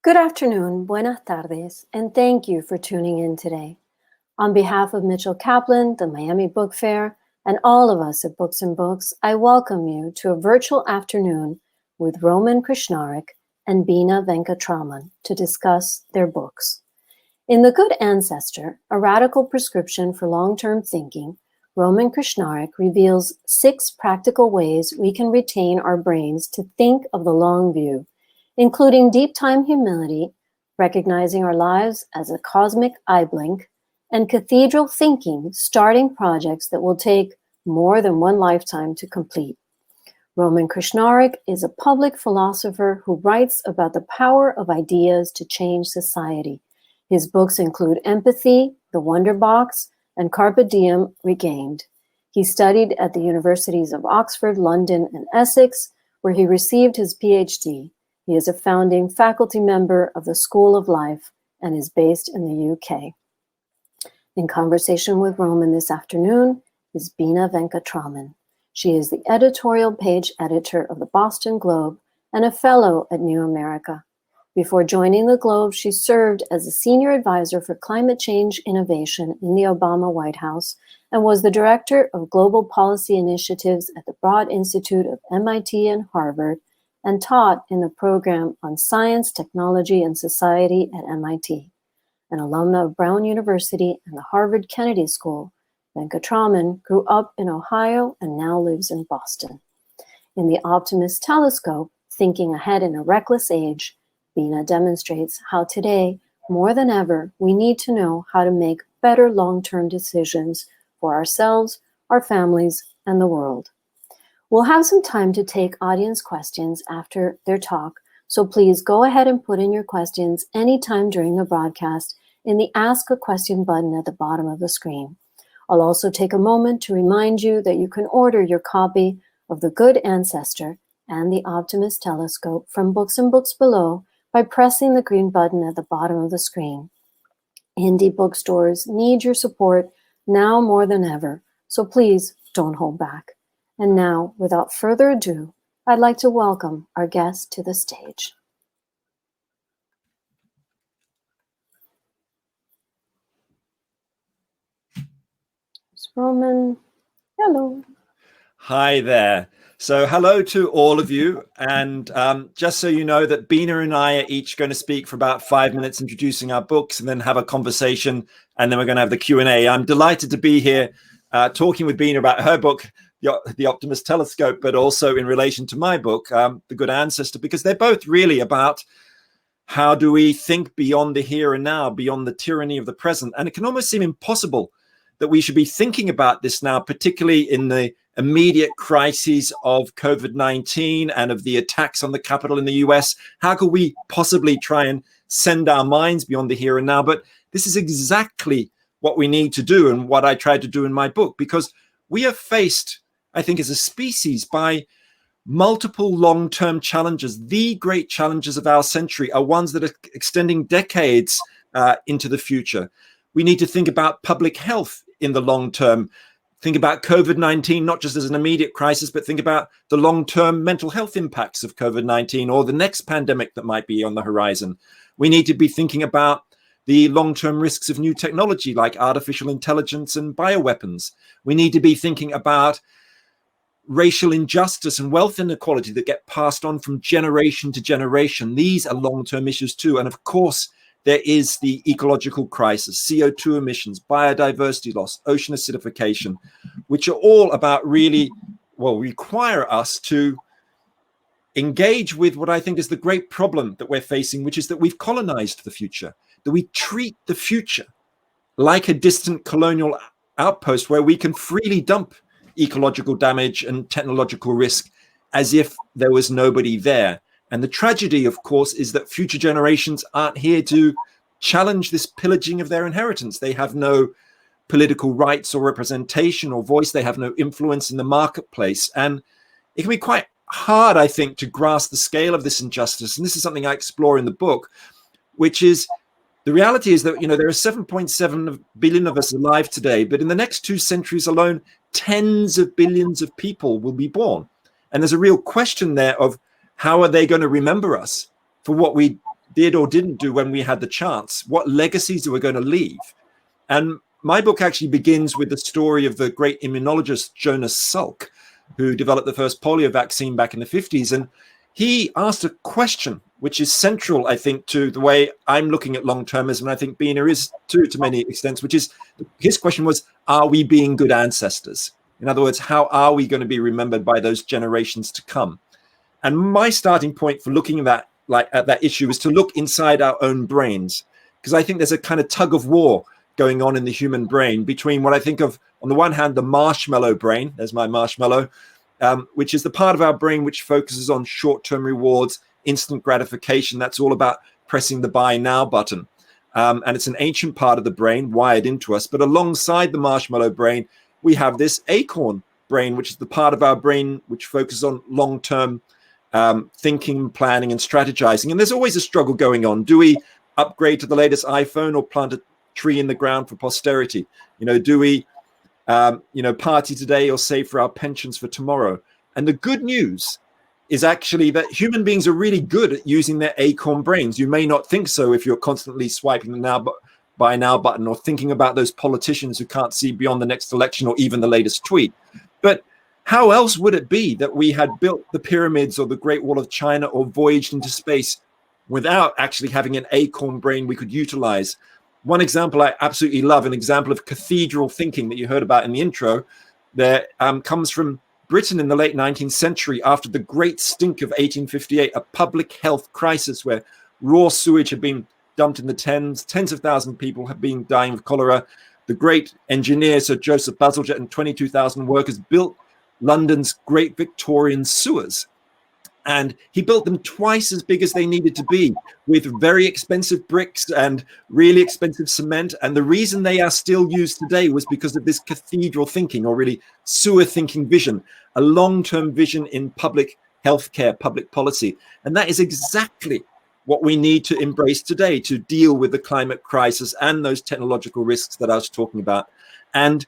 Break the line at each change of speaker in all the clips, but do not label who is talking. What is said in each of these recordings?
Good afternoon, buenas tardes, and thank you for tuning in today. On behalf of Mitchell Kaplan, the Miami Book Fair, and all of us at Books and Books, I welcome you to a virtual afternoon with Roman Krznaric and Bina Venkatraman to discuss their books. In The Good Ancestor, a radical prescription for long-term thinking, Roman Krznaric reveals 6 practical ways we can retain our brains to think of the long view, including deep time humility, recognizing our lives as a cosmic eye blink, and cathedral thinking, starting projects that will take more than one lifetime to complete. Roman Krznaric is a public philosopher who writes about the power of ideas to change society. His books include Empathy, The Wonder Box, and Carpe Diem Regained. He studied at the universities of Oxford, London, and Essex, where he received his PhD. He is a founding faculty member of the School of Life and is based in the UK. In conversation with Roman this afternoon is Bina Venkatraman. She is the editorial page editor of the Boston Globe and a fellow at New America. Before joining the Globe, she served as a senior advisor for climate change innovation in the Obama White House and was the director of global policy initiatives at the Broad Institute of MIT and Harvard, and taught in the program on science, technology, and society at MIT. An alumna of Brown University and the Harvard Kennedy School, Venkatraman grew up in Ohio and now lives in Boston. In The Optimist Telescope, Thinking Ahead in a Reckless Age, Bina demonstrates how today, more than ever, we need to know how to make better long-term decisions for ourselves, our families, and the world. We'll have some time to take audience questions after their talk, so please go ahead and put in your questions anytime during the broadcast in the Ask a Question button at the bottom of the screen. I'll also take a moment to remind you that you can order your copy of The Good Ancestor and The Optimist Telescope from Books and Books below by pressing the green button at the bottom of the screen. Indie bookstores need your support now more than ever, so please don't hold back. And now, without further ado, I'd like to welcome our guest to the stage. Roman, hello.
Hi there. So hello to all of you. And just so you know that Bina and I are each going to speak for about 5 minutes introducing our books and then have a conversation. And then we're going to have the Q&A. I'm delighted to be here talking with Bina about her book, The Optimist Telescope, but also in relation to my book, The Good Ancestor, because they're both really about how do we think beyond the here and now, beyond the tyranny of the present. And it can almost seem impossible that we should be thinking about this now, particularly in the immediate crises of COVID-19 and of the attacks on the Capitol in the US. How could we possibly try and send our minds beyond the here and now? But this is exactly what we need to do and what I tried to do in my book, because we are faced, I think, as a species by multiple long-term challenges. The great challenges of our century are ones that are extending decades into the future. We need to think about public health in the long term. Think about COVID-19, not just as an immediate crisis, but think about the long-term mental health impacts of COVID-19 or the next pandemic that might be on the horizon. We need to be thinking about the long-term risks of new technology like artificial intelligence and bioweapons. We need to be thinking about racial injustice and wealth inequality that get passed on from generation to generation. These are long-term issues too. And of course, there is the ecological crisis, CO2 emissions, biodiversity loss, ocean acidification, which are all about really, require us to engage with what I think is the great problem that we're facing, which is that we've colonized the future, that we treat the future like a distant colonial outpost where we can freely dump ecological damage and technological risk as if there was nobody there. And the tragedy, of course, is that future generations aren't here to challenge this pillaging of their inheritance. They have no political rights or representation or voice. They have no influence in the marketplace. And it can be quite hard, I think, to grasp the scale of this injustice. And this is something I explore in the book, which is the reality is that, there are 7.7 billion of us alive today, but in the next 2 centuries alone, tens of billions of people will be born. And there's a real question there of how are they going to remember us for what we did or didn't do when we had the chance, what legacies are we going to leave? And my book actually begins with the story of the great immunologist Jonas Salk, who developed the first polio vaccine back in the 50s. And he asked a question, which is central, I think, to the way I'm looking at long-termism, and I think Bina is too, to many extents, which is, his question was, are we being good ancestors? In other words, how are we going to be remembered by those generations to come? And my starting point for looking at that, at that issue, is to look inside our own brains, because I think there's a kind of tug of war going on in the human brain between what I think of, on the one hand, the marshmallow brain, there's my marshmallow, which is the part of our brain which focuses on short-term rewards, instant gratification. That's all about pressing the buy now button. And it's an ancient part of the brain wired into us. But alongside the marshmallow brain, we have this acorn brain, which is the part of our brain which focuses on long-term thinking, planning, and strategizing. And there's always a struggle going on. Do we upgrade to the latest iPhone or plant a tree in the ground for posterity? Do we party today or save for our pensions for tomorrow? And the good news is actually that human beings are really good at using their acorn brains. You may not think so if you're constantly swiping the buy now button or thinking about those politicians who can't see beyond the next election or even the latest tweet. But how else would it be that we had built the pyramids or the Great Wall of China or voyaged into space without actually having an acorn brain we could utilize? One example I absolutely love, an example of cathedral thinking that you heard about in the intro, that comes from Britain in the late 19th century after the Great Stink of 1858, a public health crisis where raw sewage had been dumped in the Thames, tens of thousands of people have been dying of cholera. The great engineer, Sir Joseph Bazalgette, and 22,000 workers built London's Great Victorian sewers. And he built them twice as big as they needed to be, with very expensive bricks and really expensive cement. And the reason they are still used today was because of this cathedral thinking, or really sewer thinking vision, a long-term vision in public healthcare, public policy. And that is exactly what we need to embrace today to deal with the climate crisis and those technological risks that I was talking about. And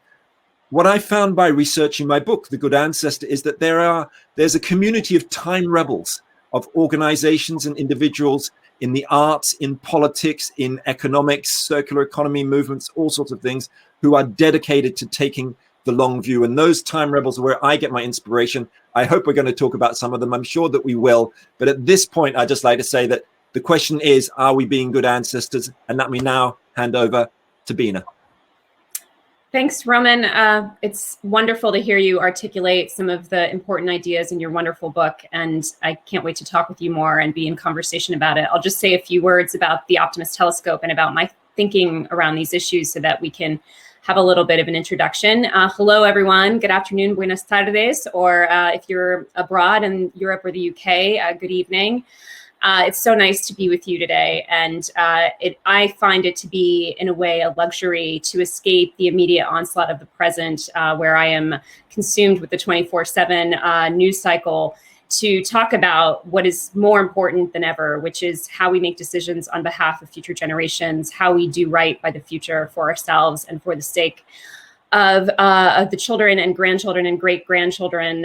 what I found by researching my book, The Good Ancestor, is that there's a community of time rebels, of organizations and individuals in the arts, in politics, in economics, circular economy movements, all sorts of things, who are dedicated to taking the long view. And those time rebels are where I get my inspiration. I hope we're going to talk about some of them. I'm sure that we will. But at this point, I'd just like to say that the question is, are we being good ancestors? And let me now hand over to Bina.
Thanks, Roman. It's wonderful to hear you articulate some of the important ideas in your wonderful book, and I can't wait to talk with you more and be in conversation about it. I'll just say a few words about the Optimist Telescope and about my thinking around these issues so that we can have a little bit of an introduction. Hello, everyone. Good afternoon, buenas tardes, or if you're abroad in Europe or the UK, good evening. It's so nice to be with you today. And I find it to be, in a way, a luxury to escape the immediate onslaught of the present, where I am consumed with the 24/7 news cycle, to talk about what is more important than ever, which is how we make decisions on behalf of future generations, how we do right by the future for ourselves and for the sake of the children and grandchildren and great-grandchildren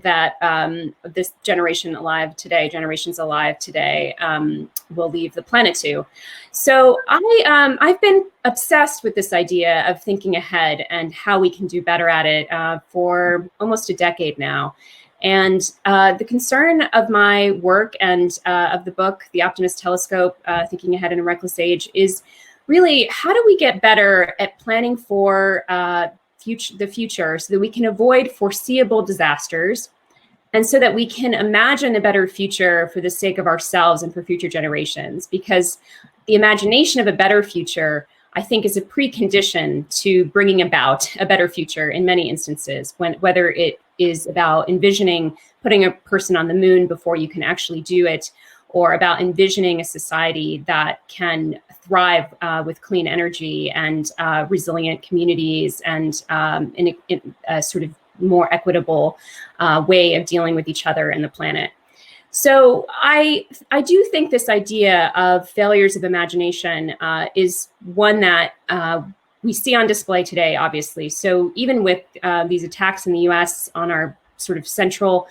that this generations alive today will leave the planet to. So I've been obsessed with this idea of thinking ahead and how we can do better at it for almost a decade now. And the concern of my work and of the book, The Optimist Telescope, Thinking Ahead in a Reckless Age, is really, how do we get better at planning for the future so that we can avoid foreseeable disasters, and so that we can imagine a better future for the sake of ourselves and for future generations? Because the imagination of a better future, I think, is a precondition to bringing about a better future in many instances, whether it is about envisioning putting a person on the moon before you can actually do it, or about envisioning a society that can thrive with clean energy and resilient communities and in a sort of more equitable way of dealing with each other and the planet. So I do think this idea of failures of imagination is one that we see on display today, obviously. So even with these attacks in the US on our sort of central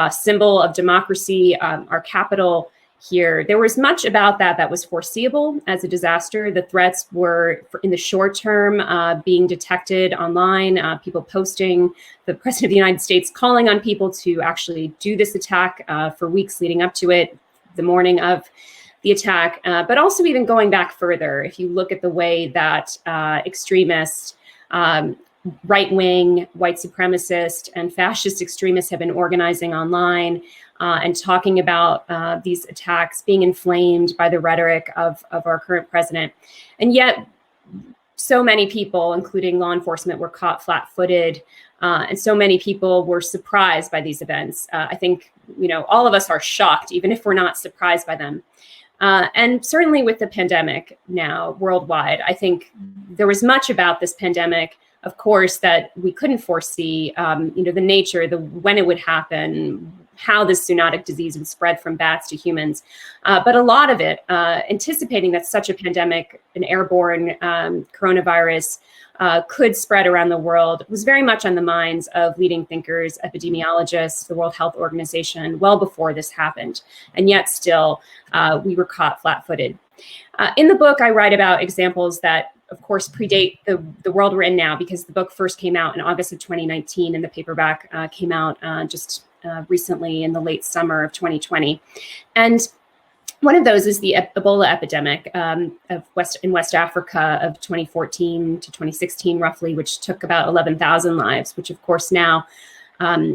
symbol of democracy, our capital here. There was much about that was foreseeable as a disaster. The threats were, in the short term, being detected online, people posting, the President of the United States calling on people to actually do this attack for weeks leading up to it, the morning of the attack, but also even going back further. If you look at the way that extremists, right-wing, white supremacist, and fascist extremists have been organizing online and talking about these attacks, being inflamed by the rhetoric of our current president. And yet, so many people, including law enforcement, were caught flat-footed, and so many people were surprised by these events. I think, all of us are shocked, even if we're not surprised by them. And certainly with the pandemic now worldwide, I think there was much about this pandemic, of course, that we couldn't foresee, the nature, when it would happen, how this zoonotic disease would spread from bats to humans. But a lot of it, anticipating that such a pandemic, an airborne coronavirus, could spread around the world, was very much on the minds of leading thinkers, epidemiologists, the World Health Organization, well before this happened. And yet still, we were caught flat-footed. In the book, I write about examples that, of course, predate the world we're in now, because the book first came out in August of 2019, and the paperback came out just recently in the late summer of 2020. And one of those is the Ebola epidemic in West Africa of 2014 to 2016, roughly, which took about 11,000 lives, which, of course, now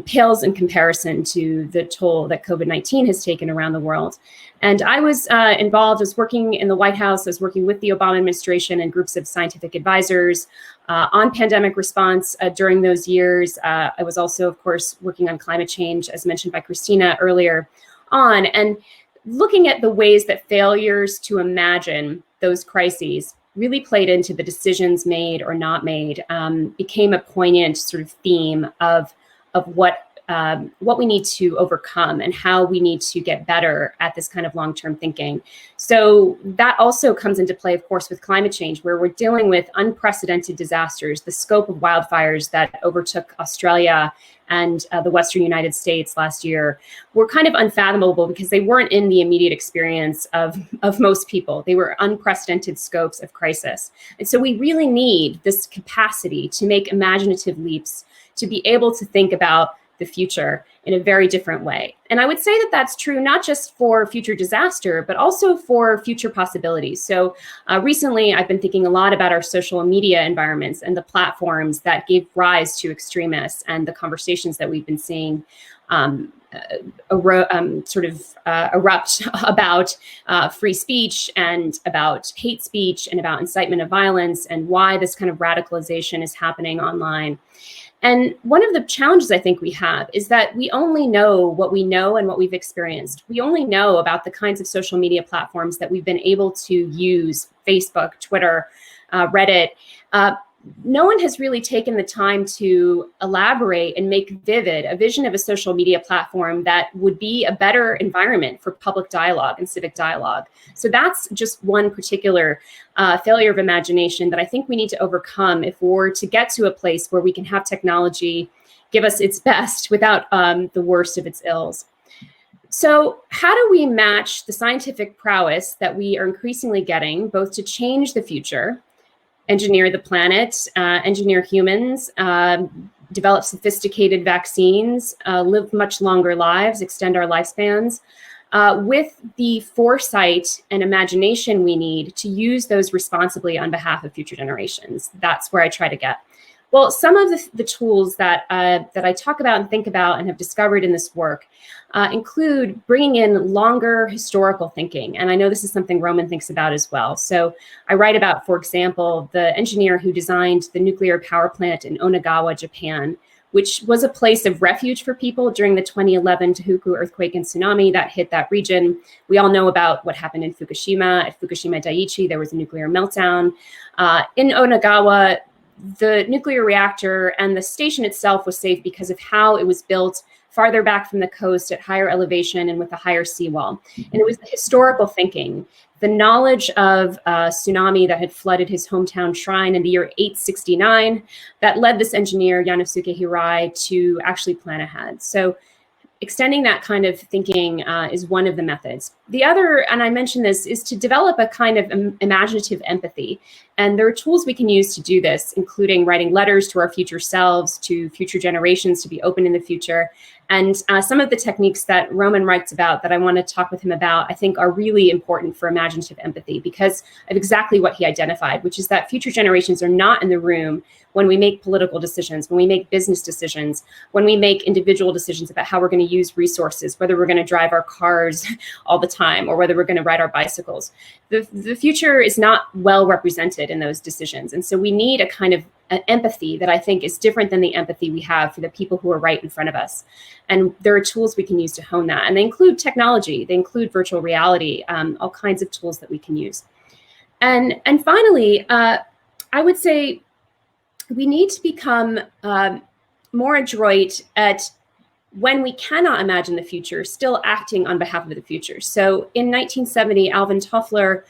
pales in comparison to the toll that COVID-19 has taken around the world. And I was involved, I was working in the White House, I was working with the Obama administration and groups of scientific advisors on pandemic response during those years. I was also, of course, working on climate change, as mentioned by Christina earlier on, and looking at the ways that failures to imagine those crises really played into the decisions made or not made, became a poignant sort of theme of what we need to overcome and how we need to get better at this kind of long-term thinking. So that also comes into play, of course, with climate change, where we're dealing with unprecedented disasters. The scope of wildfires that overtook Australia and the Western United States last year were kind of unfathomable because they weren't in the immediate experience of most people. They were unprecedented scopes of crisis. And so we really need this capacity to make imaginative leaps, to be able to think about the future in a very different way. And I would say that that's true not just for future disaster, but also for future possibilities. So recently, I've been thinking a lot about our social media environments and the platforms that gave rise to extremists and the conversations that we've been seeing erupt about free speech and about hate speech and about incitement of violence and why this kind of radicalization is happening online. And one of the challenges I think we have is that we only know what we know and what we've experienced. We only know about the kinds of social media platforms that we've been able to use: Facebook, Twitter, Reddit. No one has really taken the time to elaborate and make vivid a vision of a social media platform that would be a better environment for public dialogue and civic dialogue. So that's just one particular failure of imagination that I think we need to overcome if we're to get to a place where we can have technology give us its best without the worst of its ills. So how do we match the scientific prowess that we are increasingly getting, both to change the future, engineer the planet, engineer humans, develop sophisticated vaccines, live much longer lives, extend our lifespans, with the foresight and imagination we need to use those responsibly on behalf of future generations? That's where I try to get. Well, some of the tools that I talk about and think about and have discovered in this work include bringing in longer historical thinking. And I know this is something Roman thinks about as well. So I write about, for example, the engineer who designed the nuclear power plant in Onagawa, Japan, which was a place of refuge for people during the 2011 Tohoku earthquake and tsunami that hit that region. We all know about what happened in Fukushima. At Fukushima Daiichi, there was a nuclear meltdown. In Onagawa, the nuclear reactor and the station itself was safe because of how it was built farther back from the coast at higher elevation and with a higher seawall. And it was the historical thinking, the knowledge of a tsunami that had flooded his hometown shrine in the year 869 that led this engineer, Yanosuke Hirai, to actually plan ahead. So extending that kind of thinking is one of the methods. The other, and I mentioned this, is to develop a kind of imaginative empathy. And there are tools we can use to do this, including writing letters to our future selves, to future generations, to be open in the future. And some of the techniques that Roman writes about that I want to talk with him about, I think are really important for imaginative empathy because of exactly what he identified, which is that future generations are not in the room when we make political decisions, when we make business decisions, when we make individual decisions about how we're going to use resources, whether we're going to drive our cars all the time or whether we're going to ride our bicycles. The future is not well represented in those decisions. And so we need a kind of an empathy that I think is different than the empathy we have for the people who are right in front of us. And there are tools we can use to hone that. And they include technology, they include virtual reality, all kinds of tools that we can use. And finally, I would say we need to become more adroit at when we cannot imagine the future, still acting on behalf of the future. So in 1970, Alvin Toffler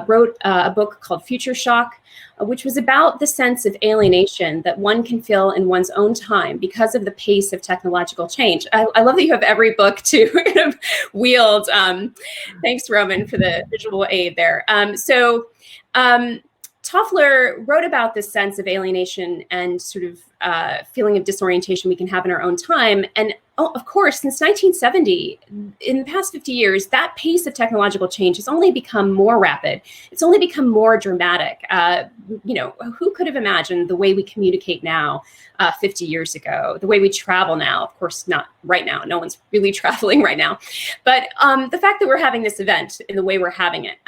wrote a book called Future Shock, which was about the sense of alienation that one can feel in one's own time because of the pace of technological change. I love that you have every book to kind of wield. Thanks, Roman, for the visual aid there. Toffler wrote about this sense of alienation and sort of feeling of disorientation we can have in our own time. And of course, since 1970, in the past 50 years, that pace of technological change has only become more rapid. It's only become more dramatic. Who could have imagined the way we communicate now 50 years ago, the way we travel now? Of course, not right now. No one's really traveling right now. But the fact that we're having this event in the way we're having it.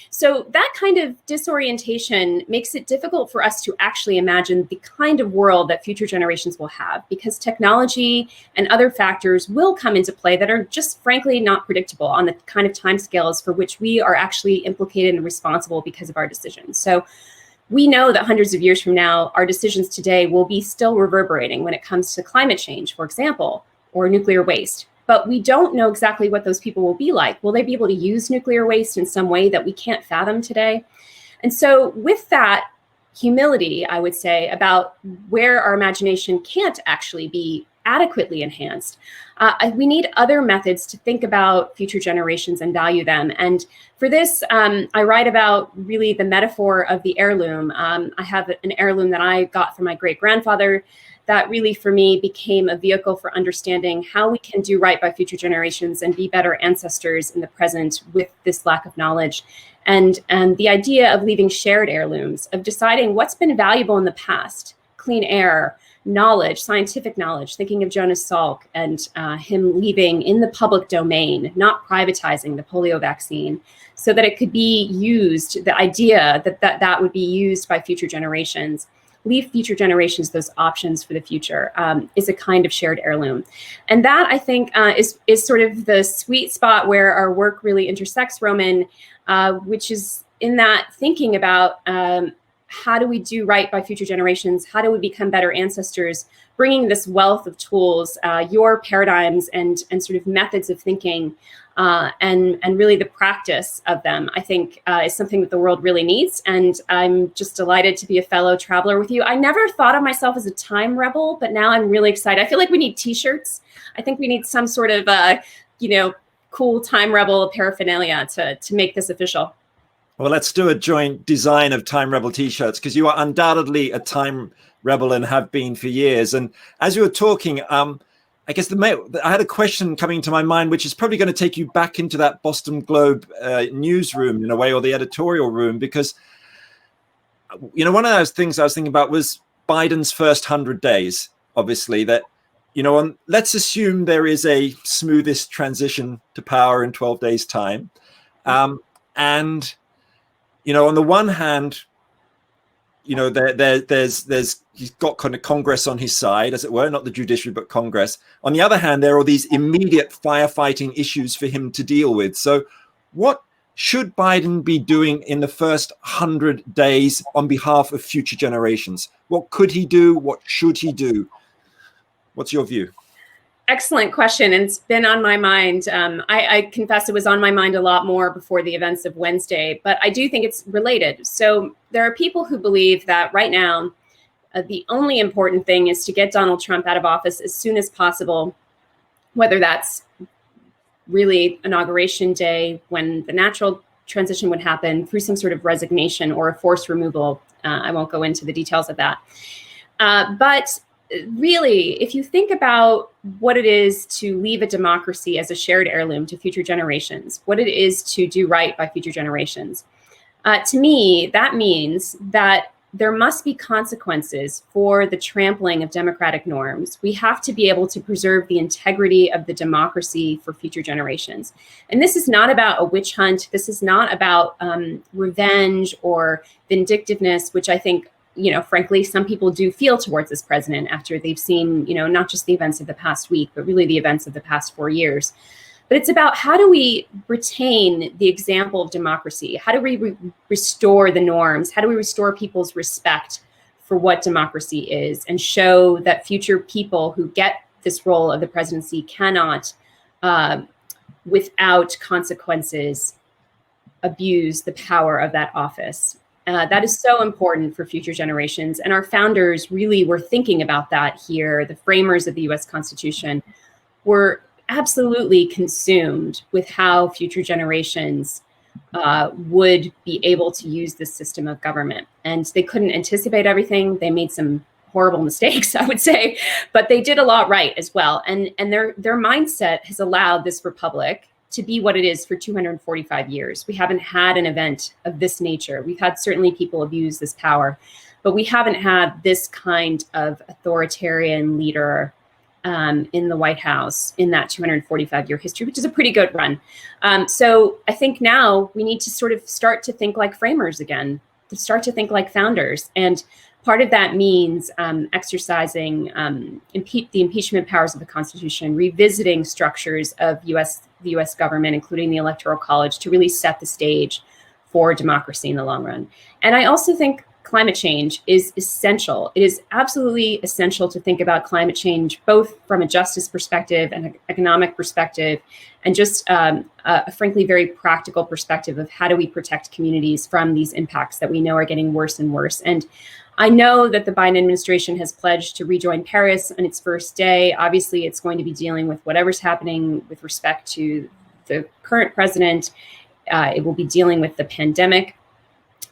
So that kind of disorientation makes it difficult for us to actually imagine the kind of world that future generations will have, because technology and other factors will come into play that are just frankly not predictable on the kind of timescales for which we are actually implicated and responsible because of our decisions. So we know that hundreds of years from now, our decisions today will be still reverberating when it comes to climate change, for example, or nuclear waste. But we don't know exactly what those people will be like. Will they be able to use nuclear waste in some way that we can't fathom today? And so with that humility, I would say, about where our imagination can't actually be adequately enhanced, we need other methods to think about future generations and value them. And for this, I write about really the metaphor of the heirloom. I have an heirloom that I got from my great-grandfather that really, for me, became a vehicle for understanding how we can do right by future generations and be better ancestors in the present with this lack of knowledge. And the idea of leaving shared heirlooms, of deciding what's been valuable in the past, clean air, knowledge, scientific knowledge, thinking of Jonas Salk and him leaving in the public domain, not privatizing the polio vaccine, so that it could be used, the idea that would be used by future generations, leave future generations those options for the future, is a kind of shared heirloom. And that, I think, is sort of the sweet spot where our work really intersects, Roman, which is in that thinking about how do we do right by future generations? How do we become better ancestors? Bringing this wealth of tools, your paradigms and sort of methods of thinking, and really the practice of them, I think, is something that the world really needs. And I'm just delighted to be a fellow traveler with you. I never thought of myself as a time rebel, but now I'm really excited. I feel like we need T-shirts. I think we need some sort of, cool time rebel paraphernalia to make this official.
Well, let's do a joint design of Time Rebel T-shirts, because you are undoubtedly a time rebel and have been for years. And as you were talking, I guess I had a question coming to my mind, which is probably going to take you back into that Boston Globe newsroom in a way, or the editorial room, because, one of those things I was thinking about was Biden's first 100 days, obviously, that, let's assume there is a smoothest transition to power in 12 days' time. And on the one hand, there's he's got kind of Congress on his side, as it were, not the judiciary, but Congress. On the other hand, there are these immediate firefighting issues for him to deal with. So what should Biden be doing in the first 100 days on behalf of future generations? What could he do? What should he do? What's your view?
Excellent question. And it's been on my mind. I confess it was on my mind a lot more before the events of Wednesday, but I do think it's related. So there are people who believe that right now, the only important thing is to get Donald Trump out of office as soon as possible whether that's really inauguration day when the natural transition would happen through some sort of resignation or a forced removal. I won't go into the details of that. But really, if you think about what it is to leave a democracy as a shared heirloom to future generations, what it is to do right by future generations, to me, that means that there must be consequences for the trampling of democratic norms. We have to be able to preserve the integrity of the democracy for future generations. And this is not about a witch hunt. This is not about revenge or vindictiveness, which I think, frankly, some people do feel towards this president after they've seen, not just the events of the past week, but really the events of the past 4 years. But it's about how do we retain the example of democracy? How do we restore the norms? How do we restore people's respect for what democracy is and show that future people who get this role of the presidency cannot, without consequences, abuse the power of that office? That is so important for future generations. And our founders really were thinking about that here. The framers of the US Constitution were absolutely consumed with how future generations would be able to use this system of government. And they couldn't anticipate everything. They made some horrible mistakes, I would say, but they did a lot right as well. And their mindset has allowed this republic to be what it is for 245 years. We haven't had an event of this nature. We've had certainly people abuse this power, but we haven't had this kind of authoritarian leader in the White House in that 245-year history, which is a pretty good run. So I think now we need to sort of start to think like framers again, to start to think like founders. And part of that means exercising the impeachment powers of the Constitution, revisiting structures of the US government, including the Electoral College, to really set the stage for democracy in the long run. And I also think climate change is essential. It is absolutely essential to think about climate change, both from a justice perspective and an economic perspective, and just a frankly very practical perspective of how do we protect communities from these impacts that we know are getting worse and worse. And I know that the Biden administration has pledged to rejoin Paris on its first day. Obviously, it's going to be dealing with whatever's happening with respect to the current president. It will be dealing with the pandemic.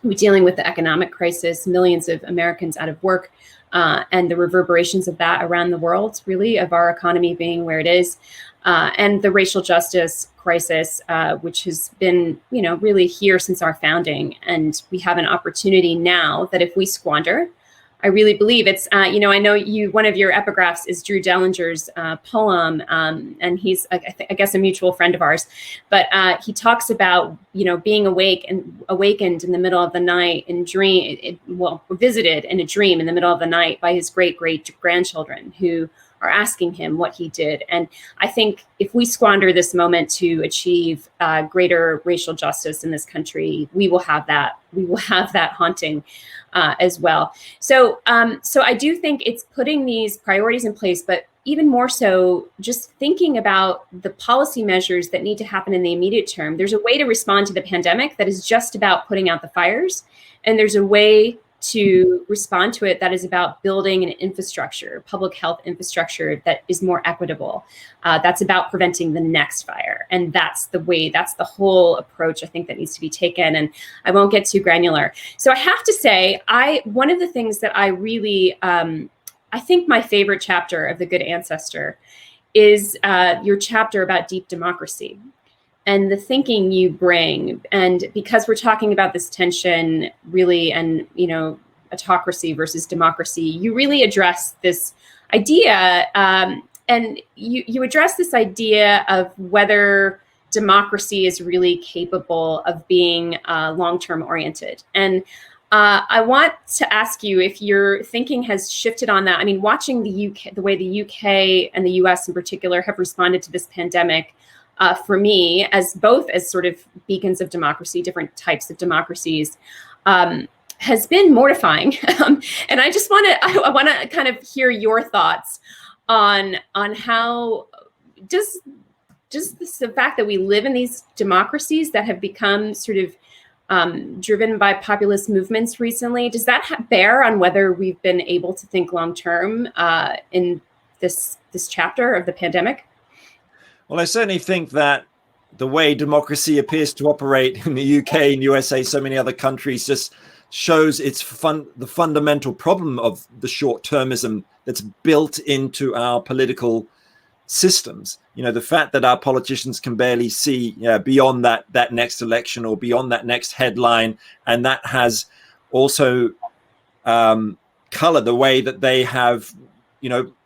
We're dealing with the economic crisis, millions of Americans out of work, and the reverberations of that around the world, really, of our economy being where it is, and the racial justice crisis, which has been, really here since our founding. And we have an opportunity now that if we squander, I really believe it's, I know one of your epigraphs is Drew Dellinger's poem, and he's, I guess, a mutual friend of ours. But he talks about, being awakened in the middle of the night and visited in a dream in the middle of the night by his great-great-grandchildren who are asking him what he did. And I think if we squander this moment to achieve greater racial justice in this country, we will have that. We will have that haunting as well. So I do think it's putting these priorities in place, but even more so, just thinking about the policy measures that need to happen in the immediate term. There's a way to respond to the pandemic that is just about putting out the fires, and there's a way to respond to it that is about building an infrastructure, public health infrastructure that is more equitable. That's about preventing the next fire. And that's the whole approach I think that needs to be taken. And I won't get too granular. So I have to say, one of the things that I really, I think my favorite chapter of The Good Ancestor is your chapter about deep democracy and the thinking you bring. And because we're talking about this tension really, and, autocracy versus democracy, you really address this idea, and you address this idea of whether democracy is really capable of being long-term oriented. And I want to ask you if your thinking has shifted on that. I mean, watching the UK, the way the UK and the US in particular have responded to this pandemic, for me, as both as sort of beacons of democracy, different types of democracies, has been mortifying. And I just I want to kind of hear your thoughts on how just the fact that we live in these democracies that have become sort of driven by populist movements recently. Does that bear on whether we've been able to think long term in this chapter of the pandemic?
Well, I certainly think that the way democracy appears to operate in the UK and USA, so many other countries, just shows the fundamental problem of the short-termism that's built into our political systems. The fact that our politicians can barely see beyond that next election or beyond that next headline, and that has also color the way that they have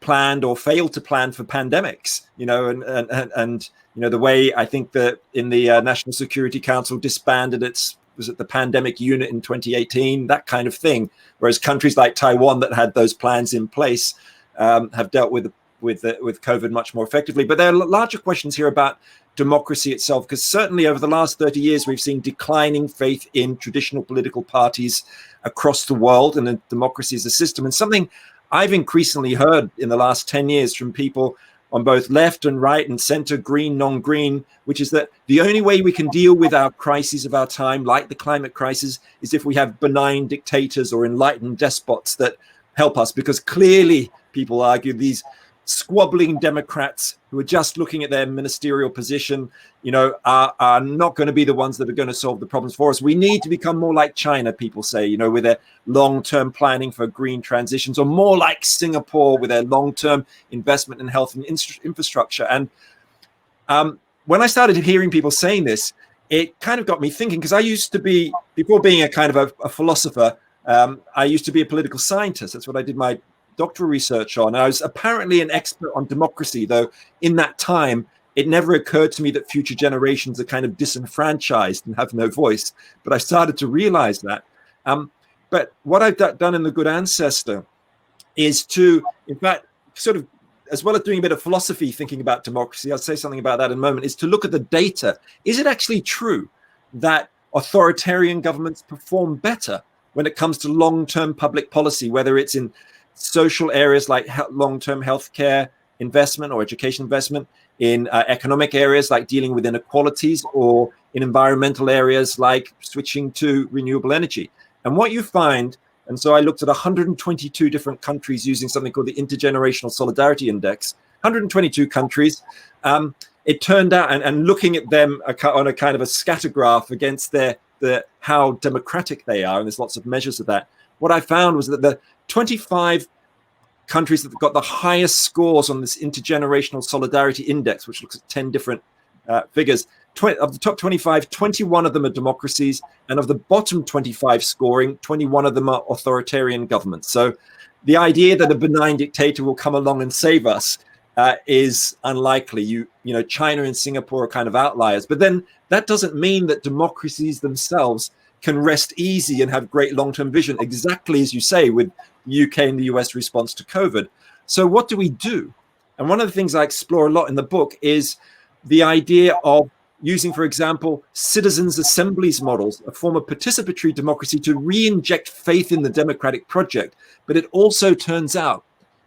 planned or failed to plan for pandemics, and the way I think that in the National Security Council disbanded the pandemic unit in 2018, that kind of thing. Whereas countries like Taiwan that had those plans in place have dealt with COVID much more effectively. But there are larger questions here about democracy itself, because certainly over the last 30 years, we've seen declining faith in traditional political parties across the world, and democracy as a system. And something I've increasingly heard in the last 10 years from people on both left and right and center, green, non-green, which is that the only way we can deal with our crises of our time, like the climate crisis, is if we have benign dictators or enlightened despots that help us. Because clearly, people argue, these squabbling Democrats who are just looking at their ministerial position, are not going to be the ones that are going to solve the problems for us. We need to become more like China, people say, with their long-term planning for green transitions, or more like Singapore with their long-term investment in health and infrastructure. And when I started hearing people saying this, it kind of got me thinking, because I used to be, before being a kind of a philosopher, I used to be a political scientist. That's what I did my doctoral research on. I was apparently an expert on democracy, though in that time, it never occurred to me that future generations are kind of disenfranchised and have no voice. But I started to realize that. But what I've done in The Good Ancestor is to, in fact, sort of, as well as doing a bit of philosophy, thinking about democracy, I'll say something about that in a moment, is to look at the data. Is it actually true that authoritarian governments perform better when it comes to long-term public policy, whether it's in social areas like long-term healthcare investment or education investment, in economic areas like dealing with inequalities, or in environmental areas like switching to renewable energy? And what you find, and so I looked at 122 different countries using something called the Intergenerational Solidarity Index, 122 countries. It turned out, and looking at them on a kind of a scatter graph against how democratic they are, and there's lots of measures of that, what I found was that the 25 countries that got the highest scores on this Intergenerational Solidarity Index, which looks at 10 different figures, of the top 25, 21 of them are democracies, and of the bottom 25 scoring, 21 of them are authoritarian governments. So the idea that a benign dictator will come along and save us is unlikely. China and Singapore are kind of outliers, but then that doesn't mean that democracies themselves can rest easy and have great long-term vision, exactly as you say, with the UK and the US response to COVID. So what do we do? And one of the things I explore a lot in the book is the idea of using, for example, citizens' assemblies models, a form of participatory democracy, to re-inject faith in the democratic project. But it also turns out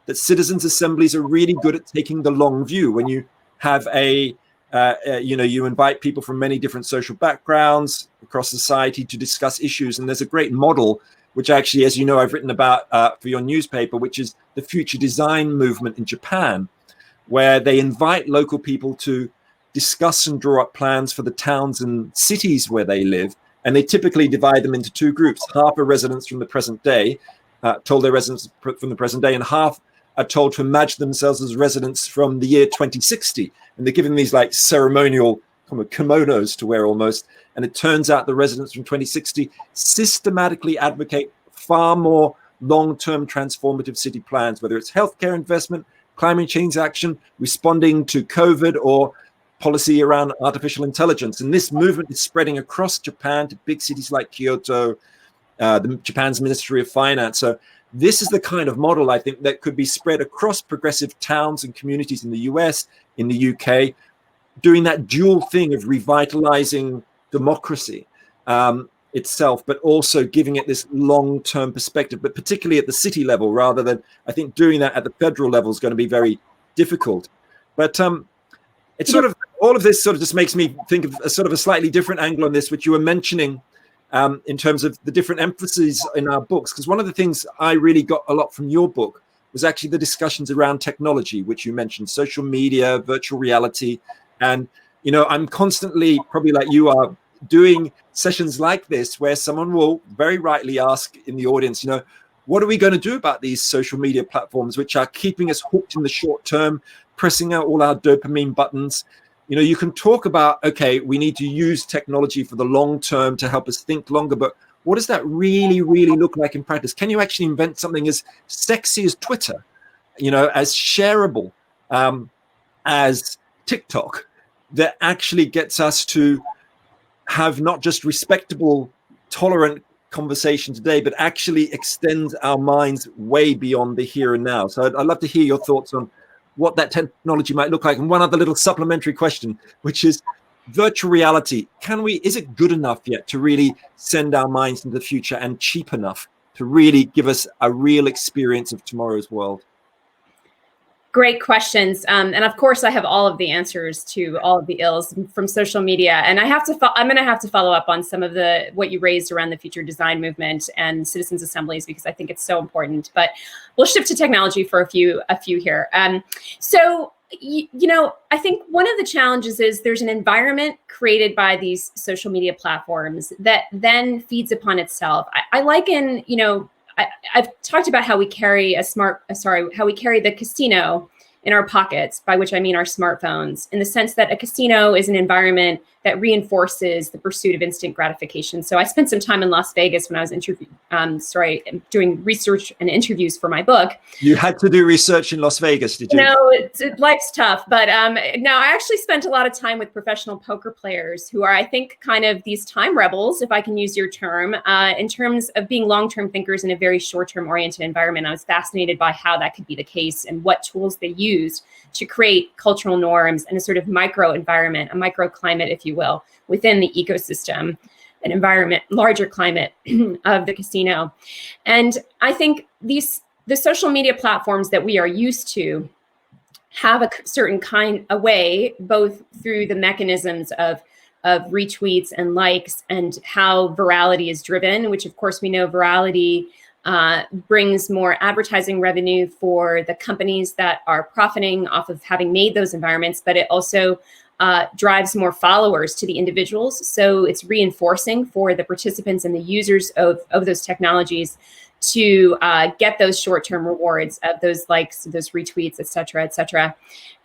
that citizens' assemblies are really good at taking the long view. When you have you invite people from many different social backgrounds across society to discuss issues. And there's a great model, which actually, as you know, I've written about for your newspaper, which is the future design movement in Japan, where they invite local people to discuss and draw up plans for the towns and cities where they live. And they typically divide them into two groups. Half are residents from the present day, told their residents from the present day, and half are told to imagine themselves as residents from the year 2060. And they're given these like ceremonial kimonos to wear almost. And it turns out the residents from 2060 systematically advocate far more long-term transformative city plans, whether it's healthcare investment, climate change action, responding to COVID, or policy around artificial intelligence. And this movement is spreading across Japan to big cities like Kyoto, Japan's Ministry of Finance. So this is the kind of model, I think, that could be spread across progressive towns and communities in the US, in the UK, doing that dual thing of revitalizing democracy itself, but also giving it this long-term perspective, but particularly at the city level, rather than, I think, doing that at the federal level is going to be very difficult. But it's sort of, all of this sort of just makes me think of a sort of a slightly different angle on this, which you were mentioning in terms of the different emphases in our books. Because one of the things I really got a lot from your book was actually the discussions around technology, which you mentioned, social media, virtual reality, And, you know, I'm constantly, probably like you are, doing sessions like this where someone will very rightly ask in the audience, you know, what are we going to do about these social media platforms which are keeping us hooked in the short term, pressing out all our dopamine buttons? You know, you can talk about, okay, we need to use technology for the long term to help us think longer, but what does that really, really look like in practice? Can you actually invent something as sexy as Twitter, you know, as shareable as TikTok, that actually gets us to have not just respectable, tolerant conversation today, but actually extends our minds way beyond the here and now? So I'd love to hear your thoughts on what that technology might look like. And one other little supplementary question, which is virtual reality. Is it good enough yet to really send our minds into the future, and cheap enough to really give us a real experience of tomorrow's world?
Great questions. And of course, I have all of the answers to all of the ills from social media. And I'm going to have to follow up on some of what you raised around the future design movement and citizens' assemblies, because I think it's so important. But we'll shift to technology for a few here. So, you know, I think one of the challenges is there's an environment created by these social media platforms that then feeds upon itself. I liken, you know, I've talked about how we carry the casino in our pockets, by which I mean our smartphones, in the sense that a casino is an environment that reinforces the pursuit of instant gratification. So I spent some time in Las Vegas when I was doing research and interviews for my book.
You had to do research in Las Vegas, did you?
No, life's tough. But no, I actually spent a lot of time with professional poker players who are, I think, kind of these time rebels, if I can use your term, in terms of being long-term thinkers in a very short-term oriented environment. I was fascinated by how that could be the case and what tools they used to create cultural norms and a sort of micro environment, a microclimate, if you will, within the ecosystem, an environment, larger climate of the casino. And I think the social media platforms that we are used to have a certain a way, both through the mechanisms of retweets and likes and how virality is driven, which of course we know virality brings more advertising revenue for the companies that are profiting off of having made those environments, but it also drives more followers to the individuals. So it's reinforcing for the participants and the users of those technologies to get those short-term rewards of those likes, those retweets, et cetera, et cetera.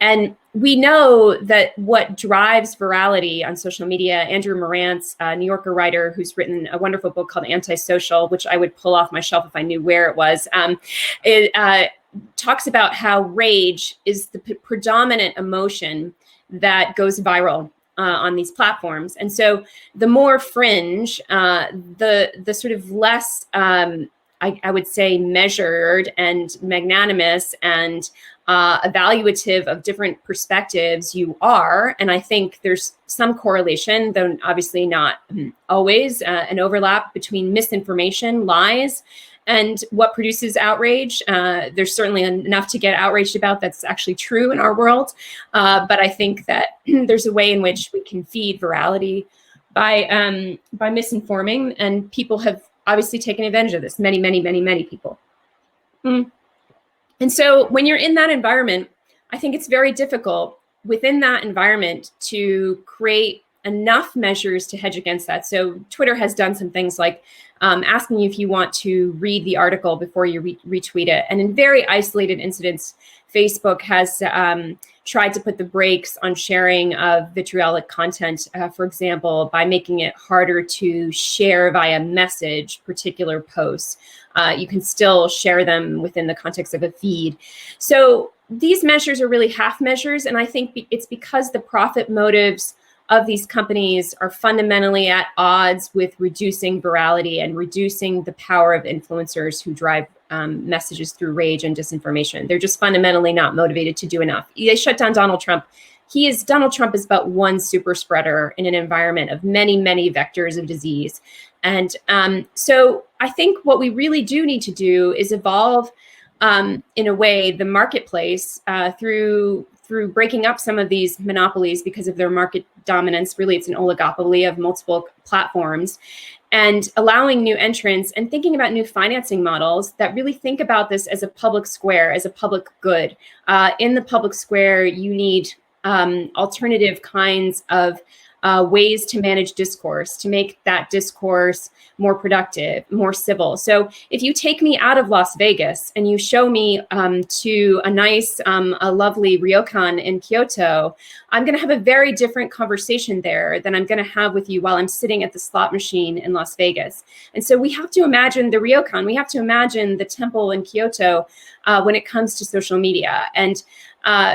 And we know that what drives virality on social media, Andrew Morantz, a New Yorker writer who's written a wonderful book called Antisocial, which I would pull off my shelf if I knew where it was, talks about how rage is the predominant emotion that goes viral on these platforms. And so the more fringe, the sort of less, I would say, measured and magnanimous and evaluative of different perspectives you are. And I think there's some correlation, though obviously not always, an overlap between misinformation, lies, and what produces outrage. There's certainly enough to get outraged about that's actually true in our world. But I think that there's a way in which we can feed virality by misinforming, and people have obviously taken advantage of this, many, many, many, many people. And so when you're in that environment, I think it's very difficult within that environment to create enough measures to hedge against that. So Twitter has done some things like asking you if you want to read the article before you retweet it. And in very isolated incidents, Facebook has tried to put the brakes on sharing of vitriolic content, for example, by making it harder to share via message particular posts. You can still share them within the context of a feed. So these measures are really half measures. And I think it's because the profit motives of these companies are fundamentally at odds with reducing virality and reducing the power of influencers who drive messages through rage and disinformation. They're just fundamentally not motivated to do enough. They shut down Donald Trump. Donald Trump is but one super spreader in an environment of many, many vectors of disease. And so I think what we really do need to do is evolve in a way the marketplace through breaking up some of these monopolies because of their market dominance. Really, it's an oligopoly of multiple platforms, and allowing new entrants and thinking about new financing models that really think about this as a public square, as a public good. In the public square, you need alternative kinds of ways to manage discourse, to make that discourse more productive, more civil. So if you take me out of Las Vegas and you show me to a nice, a lovely ryokan in Kyoto, I'm going to have a very different conversation there than I'm going to have with you while I'm sitting at the slot machine in Las Vegas. And so we have to imagine the ryokan, we have to imagine the temple in Kyoto when it comes to social media. And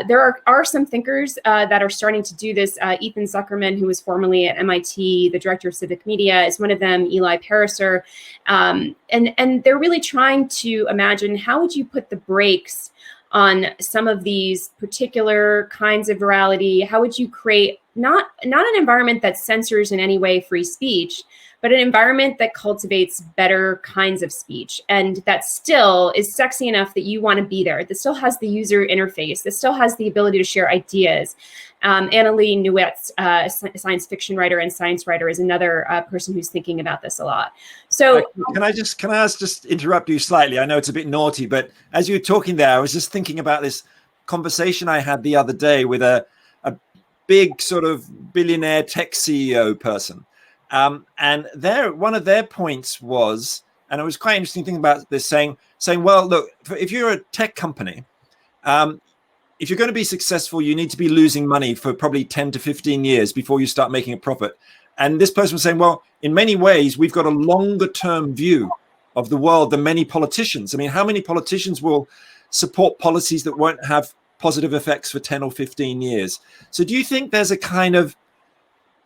there are some thinkers that are starting to do this. Ethan Zuckerman, who was formerly at MIT, the director of civic media, is one of them. Eli Pariser, and they're really trying to imagine how would you put the brakes on some of these particular kinds of virality? How would you create not an environment that censors in any way free speech, but an environment that cultivates better kinds of speech and that still is sexy enough that you want to be there, that still has the user interface, that still has the ability to share ideas. Annalee Nouette's a science fiction writer and science writer is another person who's thinking about this a lot. So
can I just interrupt you slightly? I know it's a bit naughty, but as you were talking there, I was just thinking about this conversation I had the other day with a big sort of billionaire tech CEO person. And one of their points was, and it was quite interesting thinking about this, saying, well, look, if you're a tech company, if you're going to be successful, you need to be losing money for probably 10 to 15 years before you start making a profit. And this person was saying, well, in many ways, we've got a longer term view of the world than many politicians. I mean, how many politicians will support policies that won't have positive effects for 10 or 15 years? So do you think there's a kind of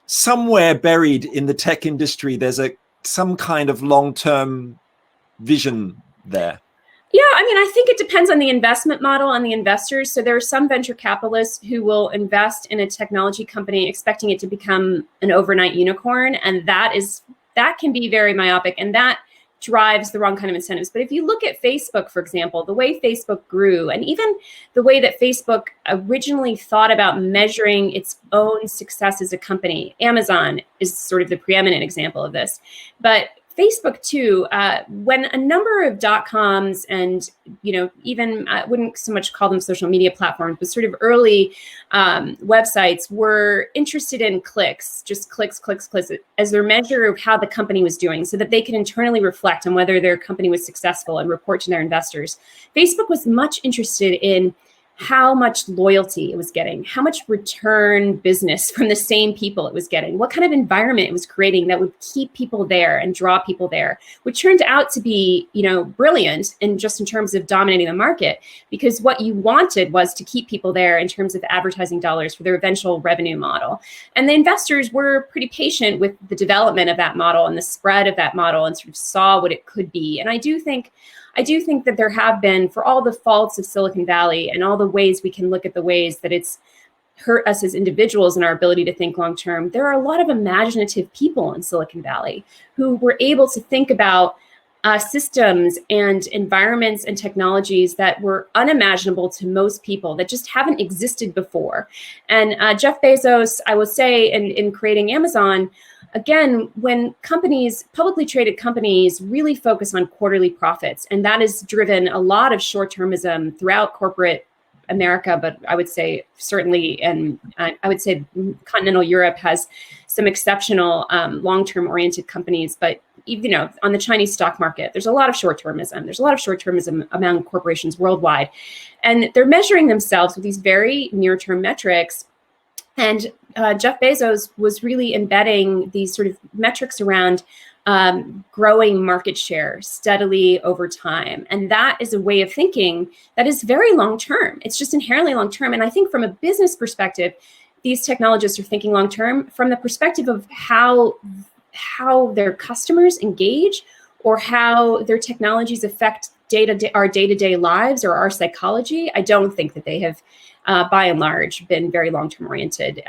somewhere buried in the tech industry, there's some kind of long-term vision there?
Yeah, I mean, I think it depends on the investment model and the investors. So there are some venture capitalists who will invest in a technology company expecting it to become an overnight unicorn. And that can be very myopic, and that drives the wrong kind of incentives. But if you look at Facebook, for example, the way Facebook grew, and even the way that Facebook originally thought about measuring its own success as a company, Amazon is sort of the preeminent example of this. But Facebook too, when a number of .coms and, even I wouldn't so much call them social media platforms, but sort of early websites were interested in clicks, just clicks as their measure of how the company was doing so that they could internally reflect on whether their company was successful and report to their investors. Facebook was much interested in how much loyalty it was getting, how much return business from the same people it was getting, what kind of environment it was creating that would keep people there and draw people there, which turned out to be, brilliant in terms of dominating the market, because what you wanted was to keep people there in terms of advertising dollars for their eventual revenue model. And the investors were pretty patient with the development of that model and the spread of that model and sort of saw what it could be. And I do think that there have been, for all the faults of Silicon Valley and all the ways we can look at the ways that it's hurt us as individuals and our ability to think long term, there are a lot of imaginative people in Silicon Valley who were able to think about systems and environments and technologies that were unimaginable to most people, that just haven't existed before. And Jeff Bezos, I will say, in creating Amazon, again, when publicly traded companies really focus on quarterly profits, and that has driven a lot of short-termism throughout corporate America, but I would say certainly, and I would say continental Europe has some exceptional long-term oriented companies, but on the Chinese stock market, there's a lot of short-termism. There's a lot of short-termism among corporations worldwide, and they're measuring themselves with these very near-term metrics. And Jeff Bezos was really embedding these sort of metrics around growing market share steadily over time. And that is a way of thinking that is very long-term. It's just inherently long-term. And I think from a business perspective, these technologists are thinking long-term from the perspective of how their customers engage or how their technologies affect our day-to-day lives or our psychology. I don't think that they have, by and large, been very long-term oriented.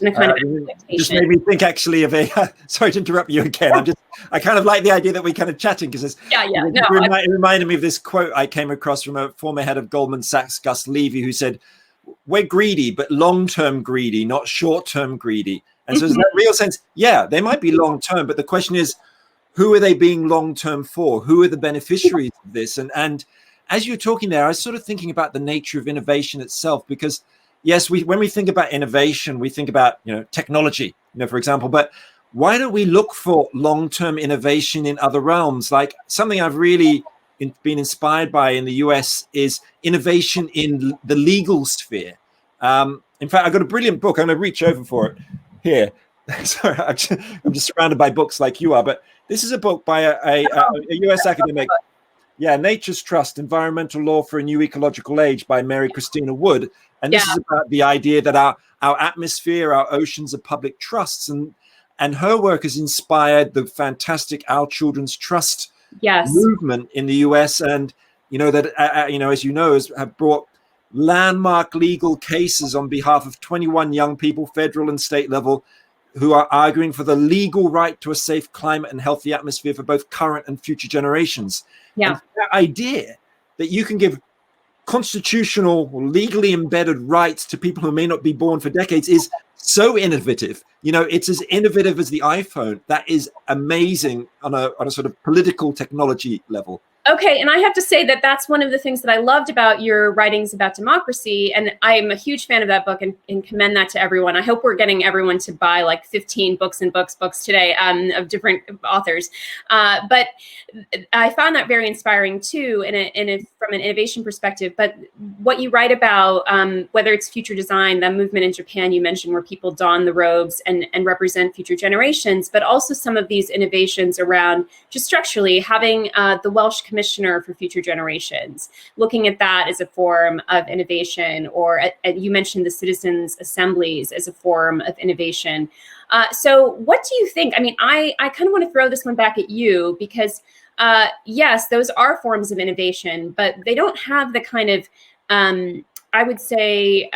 In a kind of
just made me think actually of sorry to interrupt you again. I kind of like the idea that we kind of chatting because it reminded me of this quote I came across from a former head of Goldman Sachs, Gus Levy, who said, "We're greedy, but long-term greedy, not short-term greedy." And so in that real sense, they might be long-term, but the question is, who are they being long-term for? Who are the beneficiaries of this? And as you're talking there, I was sort of thinking about the nature of innovation itself, because yes, when we think about innovation, we think about, technology, for example, but why don't we look for long-term innovation in other realms? Like something I've really been inspired by in the US is innovation in the legal sphere. In fact, I've got a brilliant book. I'm going to reach over for it here. Sorry, I'm just surrounded by books like you are, but this is a book by a US academic. Yeah, Nature's Trust, Environmental Law for a New Ecological Age by Mary Christina Wood. And this is about the idea that our atmosphere, our oceans are public trusts. And her work has inspired the fantastic Our Children's Trust movement in the US. And, that, as you know, have brought landmark legal cases on behalf of 21 young people, federal and state level, who are arguing for the legal right to a safe climate and healthy atmosphere for both current and future generations.
Yeah.
And that idea that you can give constitutional or legally embedded rights to people who may not be born for decades is so innovative. It's as innovative as the iPhone. That is amazing on a sort of political technology level.
Okay, and I have to say that that's one of the things that I loved about your writings about democracy, and I'm a huge fan of that book and commend that to everyone. I hope we're getting everyone to buy like 15 books today of different authors. But I found that very inspiring too, from an innovation perspective. But what you write about, whether it's future design, that movement in Japan you mentioned, where people don the robes and represent future generations, but also some of these innovations around just structurally having the Welsh Commissioner for Future Generations, looking at that as a form of innovation, or you mentioned the citizens' assemblies as a form of innovation. So what do you think? I mean, I kind of want to throw this one back at you because, yes, those are forms of innovation, but they don't have the kind of, I would say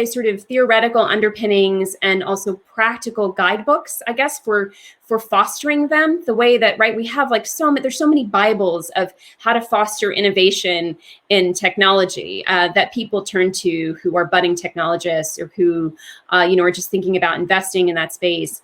sort of theoretical underpinnings and also practical guidebooks, I guess, for fostering them the way that, right, we have like there's so many Bibles of how to foster innovation in technology that people turn to who are budding technologists or who, are just thinking about investing in that space.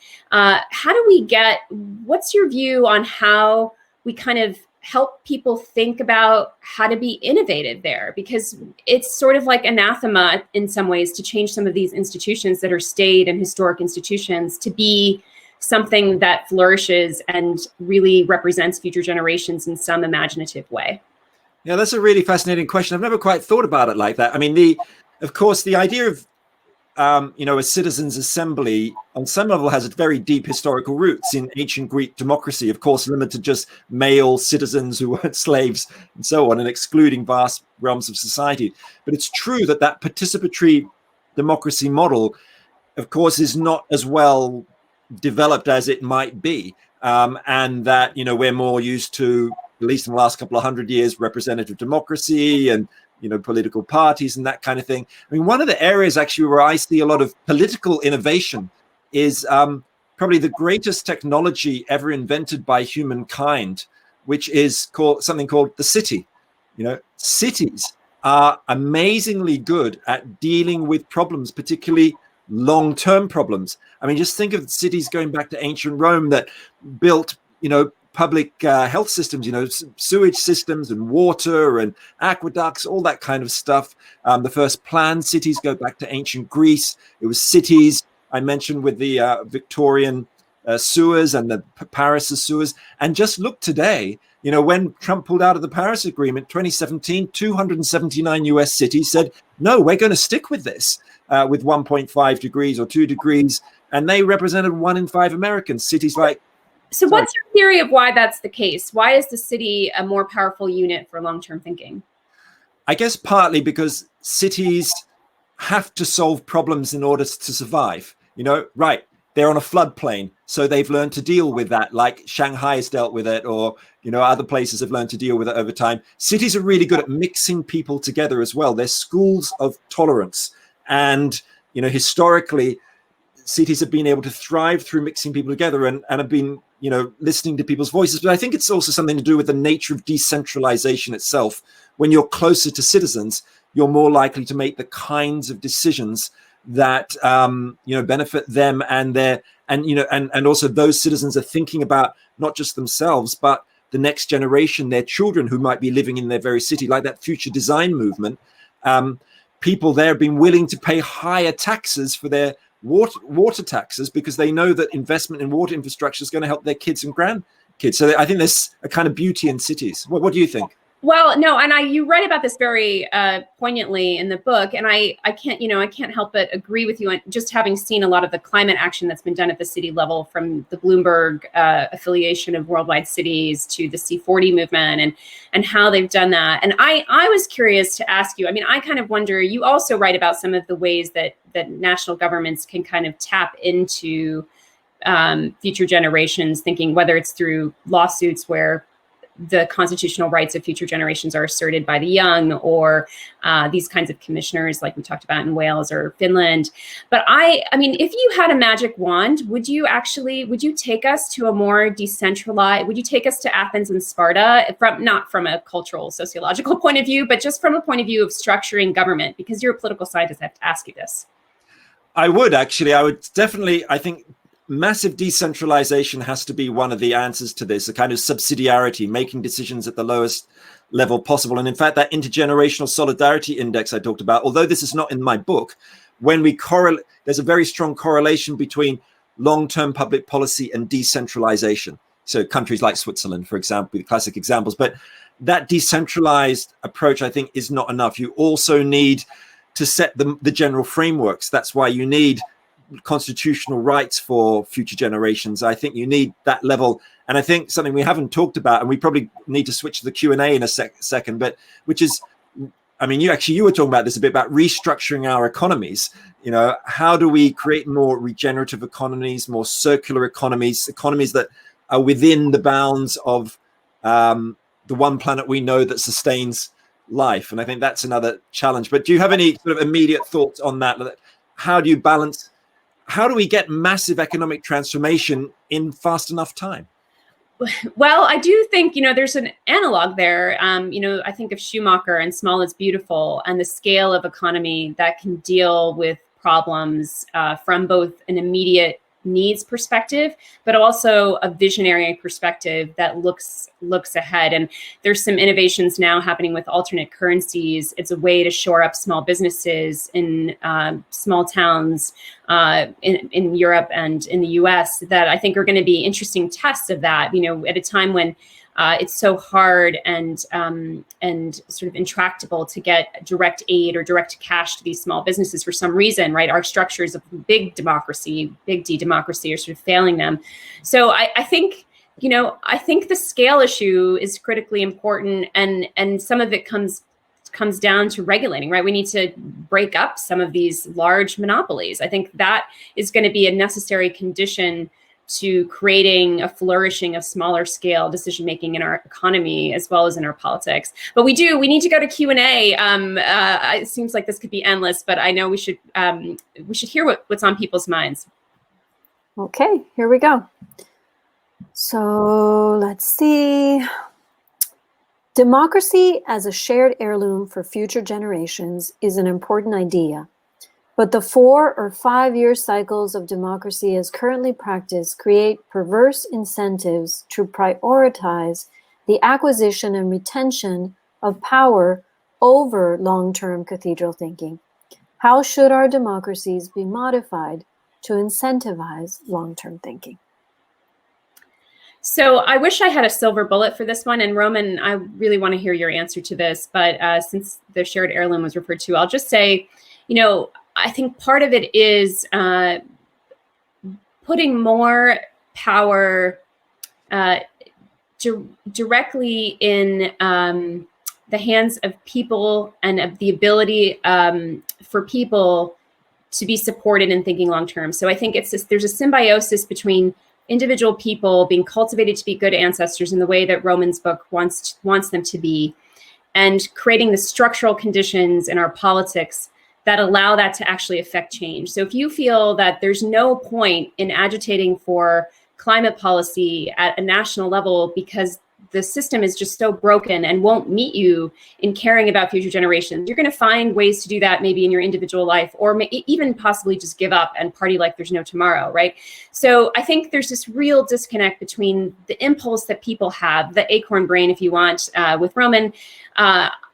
What's your view on how we kind of help people think about how to be innovative there? Because it's sort of like anathema in some ways to change some of these institutions that are staid and historic institutions to be something that flourishes and really represents future generations in some imaginative way.
Yeah, that's a really fascinating question. I've never quite thought about it like that. I mean, of course, the idea of a citizens' assembly on some level has very deep historical roots in ancient Greek democracy, of course, limited to just male citizens who weren't slaves and so on, and excluding vast realms of society. But it's true that participatory democracy model, of course, is not as well developed as it might be. And that, we're more used to, at least in the last couple of 100 years, representative democracy and political parties and that kind of thing. I mean, one of the areas actually where I see a lot of political innovation is probably the greatest technology ever invented by humankind, which is something called the city. Cities are amazingly good at dealing with problems, particularly long-term problems. I mean, just think of cities going back to ancient Rome that built, public health systems, sewage systems and water and aqueducts, all that kind of stuff. The first planned cities go back to ancient Greece. It was cities, I mentioned, with the Victorian sewers and the Paris sewers. And just look today, when Trump pulled out of the Paris Agreement, 2017, 279 US cities said, no, we're going to stick with this with 1.5 degrees or 2 degrees. And they represented 1 in 5 Americans. Cities like
So what's your theory of why that's the case? Why is the city a more powerful unit for long-term thinking?
I guess partly because cities have to solve problems in order to survive. Right. They're on a floodplain, so they've learned to deal with that, like Shanghai has dealt with it, or, other places have learned to deal with it over time. Cities are really good at mixing people together as well. They're schools of tolerance. And, historically, cities have been able to thrive through mixing people together and have been, listening to people's voices. But I think it's also something to do with the nature of decentralization itself. When you're closer to citizens, you're more likely to make the kinds of decisions that, benefit them and and also those citizens are thinking about not just themselves, but the next generation, their children who might be living in their very city, like that future design movement. people there have been willing to pay higher taxes for their water taxes because they know that investment in water infrastructure is going to help their kids and grandkids. So I think there's a kind of beauty in cities. What do you think?
Well, no, and you write about this very poignantly in the book, and I can't help but agree with you on just having seen a lot of the climate action that's been done at the city level, from the Bloomberg affiliation of worldwide cities to the C40 movement, and how they've done that. And I was curious to ask you, I mean, I kind of wonder, you also write about some of the ways that national governments can kind of tap into future generations, thinking whether it's through lawsuits where the constitutional rights of future generations are asserted by the young, or these kinds of commissioners like we talked about in Wales or Finland. But I mean, if you had a magic wand, would you take us to a more decentralized, would you take us to Athens and Sparta, not from a cultural, sociological point of view, but just from a point of view of structuring government? Because you're a political scientist, I have to ask you this.
I would definitely, I think, massive decentralization has to be one of the answers to this, a kind of subsidiarity, making decisions at the lowest level possible. And in fact, that intergenerational solidarity index I talked about, although this is not in my book, when we correlate, there's a very strong correlation between long-term public policy and decentralization. So countries like Switzerland, for example, the classic examples. But that decentralized approach, I think, is not enough. You also need to set the general frameworks. That's why you need constitutional rights for future generations. I think you need that level. And I think something we haven't talked about, and we probably need to switch to the Q&A in a second, but which is, I mean, you were talking about this a bit, about restructuring our economies. You know, how do we create more regenerative economies, more circular economies that are within the bounds of the one planet we know that sustains life? And I think that's another challenge. But do you have any sort of immediate thoughts on that? How do you balance? How do we get massive economic transformation in fast enough time?
Well, I do think, there's an analog there. I think of Schumacher and Small is Beautiful, and the scale of economy that can deal with problems from both an immediate needs perspective, but also a visionary perspective that looks ahead. And there's some innovations now happening with alternate currencies. It's a way to shore up small businesses in small towns in Europe and in the US that I think are going to be interesting tests of that, at a time when it's so hard and sort of intractable to get direct aid or direct cash to these small businesses for some reason, right? Our structures of big D democracy are sort of failing them. So I think the scale issue is critically important, and some of it comes down to regulating, right? We need to break up some of these large monopolies. I think that is going to be a necessary condition to creating a flourishing of smaller scale decision making in our economy as well as in our politics. But we need to go to Q&A. It seems like this could be endless, but I know we should hear what's on people's minds.
Okay, here we go. So let's see. Democracy as a shared heirloom for future generations is an important idea. But the 4 or 5 year cycles of democracy as currently practiced create perverse incentives to prioritize the acquisition and retention of power over long-term cathedral thinking. How should our democracies be modified to incentivize long-term thinking?
So I wish I had a silver bullet for this one. And Roman, I really want to hear your answer to this. But since the shared heirloom was referred to, I'll just say, I think part of it is putting more power directly in the hands of people, and of the ability for people to be supported in thinking long term. So I think there's a symbiosis between individual people being cultivated to be good ancestors in the way that Roman's book wants them to be, and creating the structural conditions in our politics that allow that to actually affect change. So if you feel that there's no point in agitating for climate policy at a national level because the system is just so broken and won't meet you in caring about future generations, you're going to find ways to do that maybe in your individual life, or even possibly just give up and party like there's no tomorrow, right? So I think there's this real disconnect between the impulse that people have, the acorn brain, if you want, with Roman,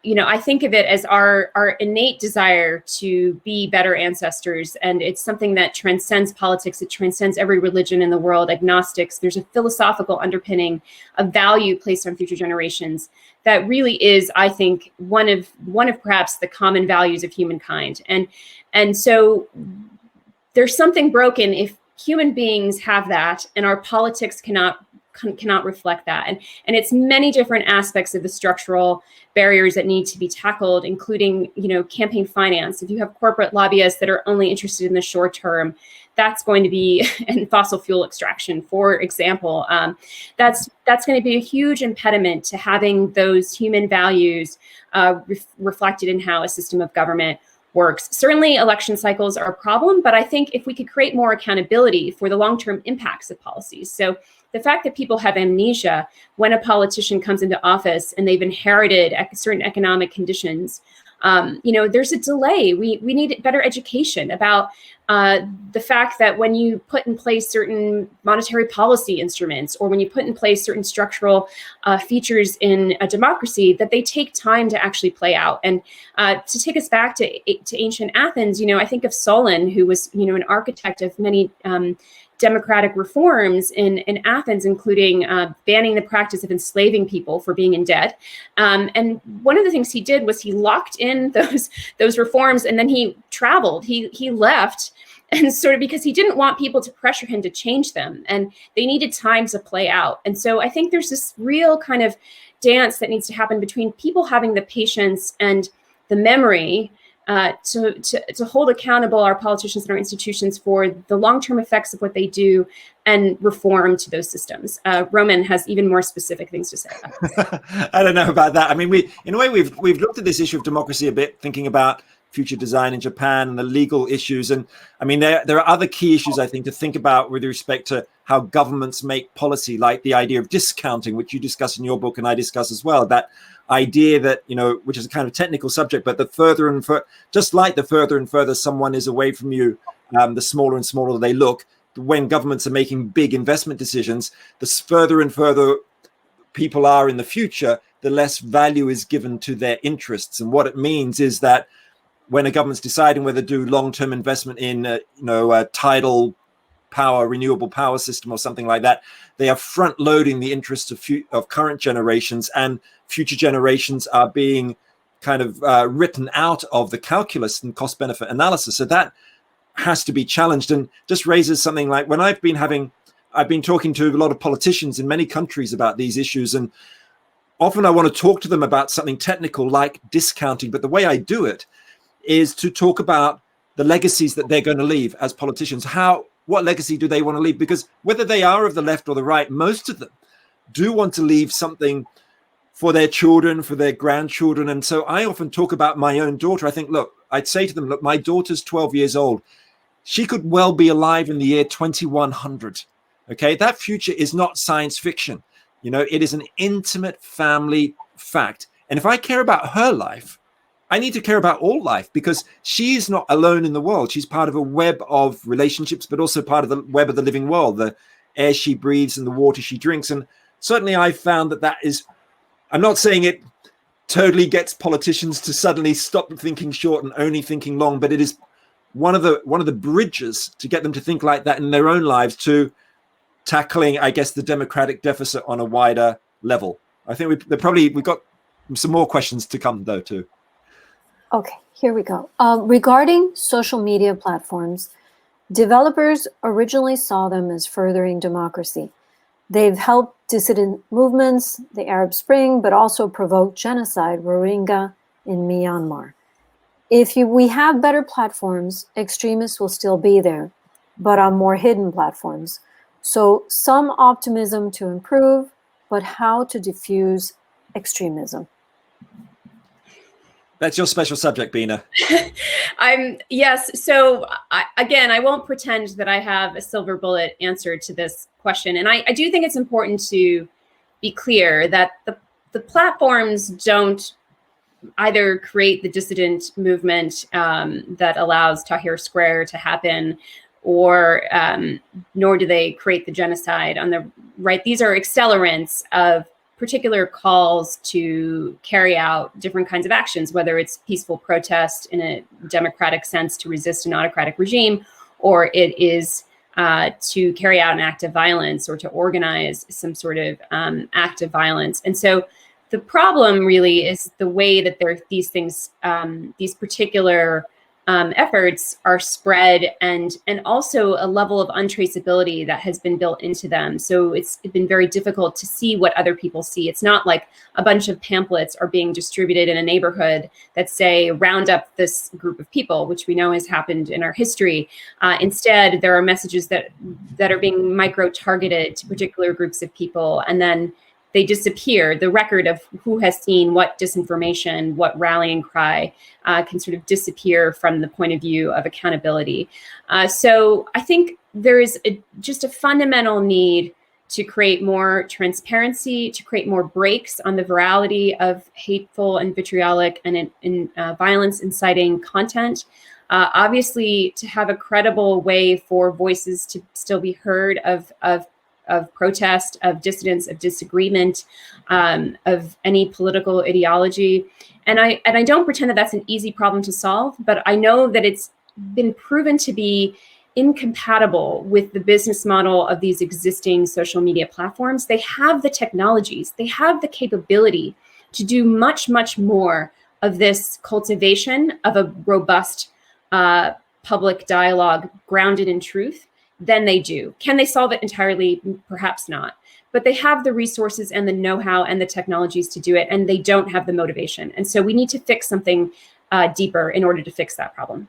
I think of it as our innate desire to be better ancestors. And it's something that transcends politics. It transcends every religion in the world, agnostics. There's a philosophical underpinning, a value placed on future generations that really is, I think, one of perhaps the common values of humankind. And so there's something broken if human beings have that and our politics cannot reflect that. And it's many different aspects of the structural barriers that need to be tackled, including, campaign finance. If you have corporate lobbyists that are only interested in the short term, that's going to be, and fossil fuel extraction, for example, that's going to be a huge impediment to having those human values reflected in how a system of government works. Certainly election cycles are a problem, but I think if we could create more accountability for the long-term impacts of policies. So the fact that people have amnesia when a politician comes into office and they've inherited certain economic conditions, there's a delay. We need better education about the fact that when you put in place certain monetary policy instruments, or when you put in place certain structural features in a democracy, that they take time to actually play out. And to take us back to ancient Athens, I think of Solon, who was, an architect of many democratic reforms in Athens, including banning the practice of enslaving people for being in debt. And one of the things he did was he locked in those reforms, and then he traveled. He left, and sort of because he didn't want people to pressure him to change them, and they needed time to play out. And so I think there's this real kind of dance that needs to happen between people having the patience and the memory to hold accountable our politicians and our institutions for the long-term effects of what they do, and reform to those systems. Roman has even more specific things to say about this.
I don't know about that. I mean, we've looked at this issue of democracy a bit, thinking about future design in Japan and the legal issues. And I mean, there are other key issues, I think, to think about with respect to how governments make policy, like the idea of discounting, which you discuss in your book and I discuss as well, that idea that, which is a kind of technical subject, but just like the further and further someone is away from you, the smaller and smaller they look. When governments are making big investment decisions, the further and further people are in the future, the less value is given to their interests. And what it means is that when a government's deciding whether to do long-term investment in, a tidal power, renewable power system or something like that, they are front-loading the interests of current generations, and future generations are being kind of written out of the calculus and cost-benefit analysis. So that has to be challenged, and just raises something like, when I've been talking to a lot of politicians in many countries about these issues, and often I want to talk to them about something technical like discounting, but the way I do it is to talk about the legacies that they're going to leave as politicians. What legacy do they want to leave? Because whether they are of the left or the right, most of them do want to leave something for their children, for their grandchildren. And so I often talk about my own daughter. I think, I'd say to them, my daughter's 12 years old. She could well be alive in the year 2100. Okay, that future is not science fiction. It is an intimate family fact. And if I care about her life, I need to care about all life, because she is not alone in the world. She's part of a web of relationships, but also part of the web of the living world, the air she breathes and the water she drinks. And certainly I found that is, I'm not saying it totally gets politicians to suddenly stop thinking short and only thinking long, but it is one of the bridges to get them to think like that in their own lives, to tackling, I guess, the democratic deficit on a wider level. I think we've got some more questions to come though too.
Okay, here we go. Regarding social media platforms, developers originally saw them as furthering democracy. They've helped dissident movements, the Arab Spring, but also provoked genocide, Rohingya in Myanmar. If we have better platforms, extremists will still be there, but on more hidden platforms. So some optimism to improve, but how to diffuse extremism?
That's your special subject, Bina.
Yes. So I won't pretend that I have a silver bullet answer to this question. And I do think it's important to be clear that the platforms don't either create the dissident movement that allows Tahrir Square to happen, or nor do they create the genocide on the right. These are accelerants of particular calls to carry out different kinds of actions, whether it's peaceful protest in a democratic sense to resist an autocratic regime, or it is to carry out an act of violence or to organize some sort of act of violence. And so the problem really is the way that these things, these particular efforts are spread, and also a level of untraceability that has been built into them. So it's been very difficult to see what other people see. It's not like a bunch of pamphlets are being distributed in a neighborhood that say, round up this group of people, which we know has happened in our history. Instead, there are messages that are being micro-targeted to particular groups of people, and then they disappear. The record of who has seen what disinformation, what rallying cry can sort of disappear from the point of view of accountability. So I think there is just a fundamental need to create more transparency, to create more breaks on the virality of hateful and vitriolic and violence inciting content. Obviously, to have a credible way for voices to still be heard of protest, of dissidence, of disagreement, of any political ideology. And I don't pretend that that's an easy problem to solve, but I know that it's been proven to be incompatible with the business model of these existing social media platforms. They have the technologies, they have the capability to do much, much more of this cultivation of a robust public dialogue grounded in truth than they do. Can they solve it entirely? Perhaps not. But they have the resources and the know-how and the technologies to do it, and they don't have the motivation. And so we need to fix something deeper in order to fix that problem.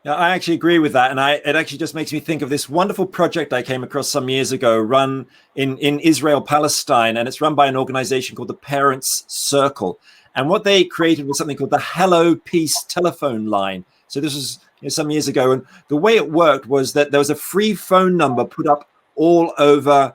Yeah, I actually agree with that. And it actually just makes me think of this wonderful project I came across some years ago, run in Israel, Palestine, and it's run by an organization called the Parents Circle. And what they created was something called the Hello Peace telephone line. So this was some years ago. And the way it worked was that there was a free phone number put up all over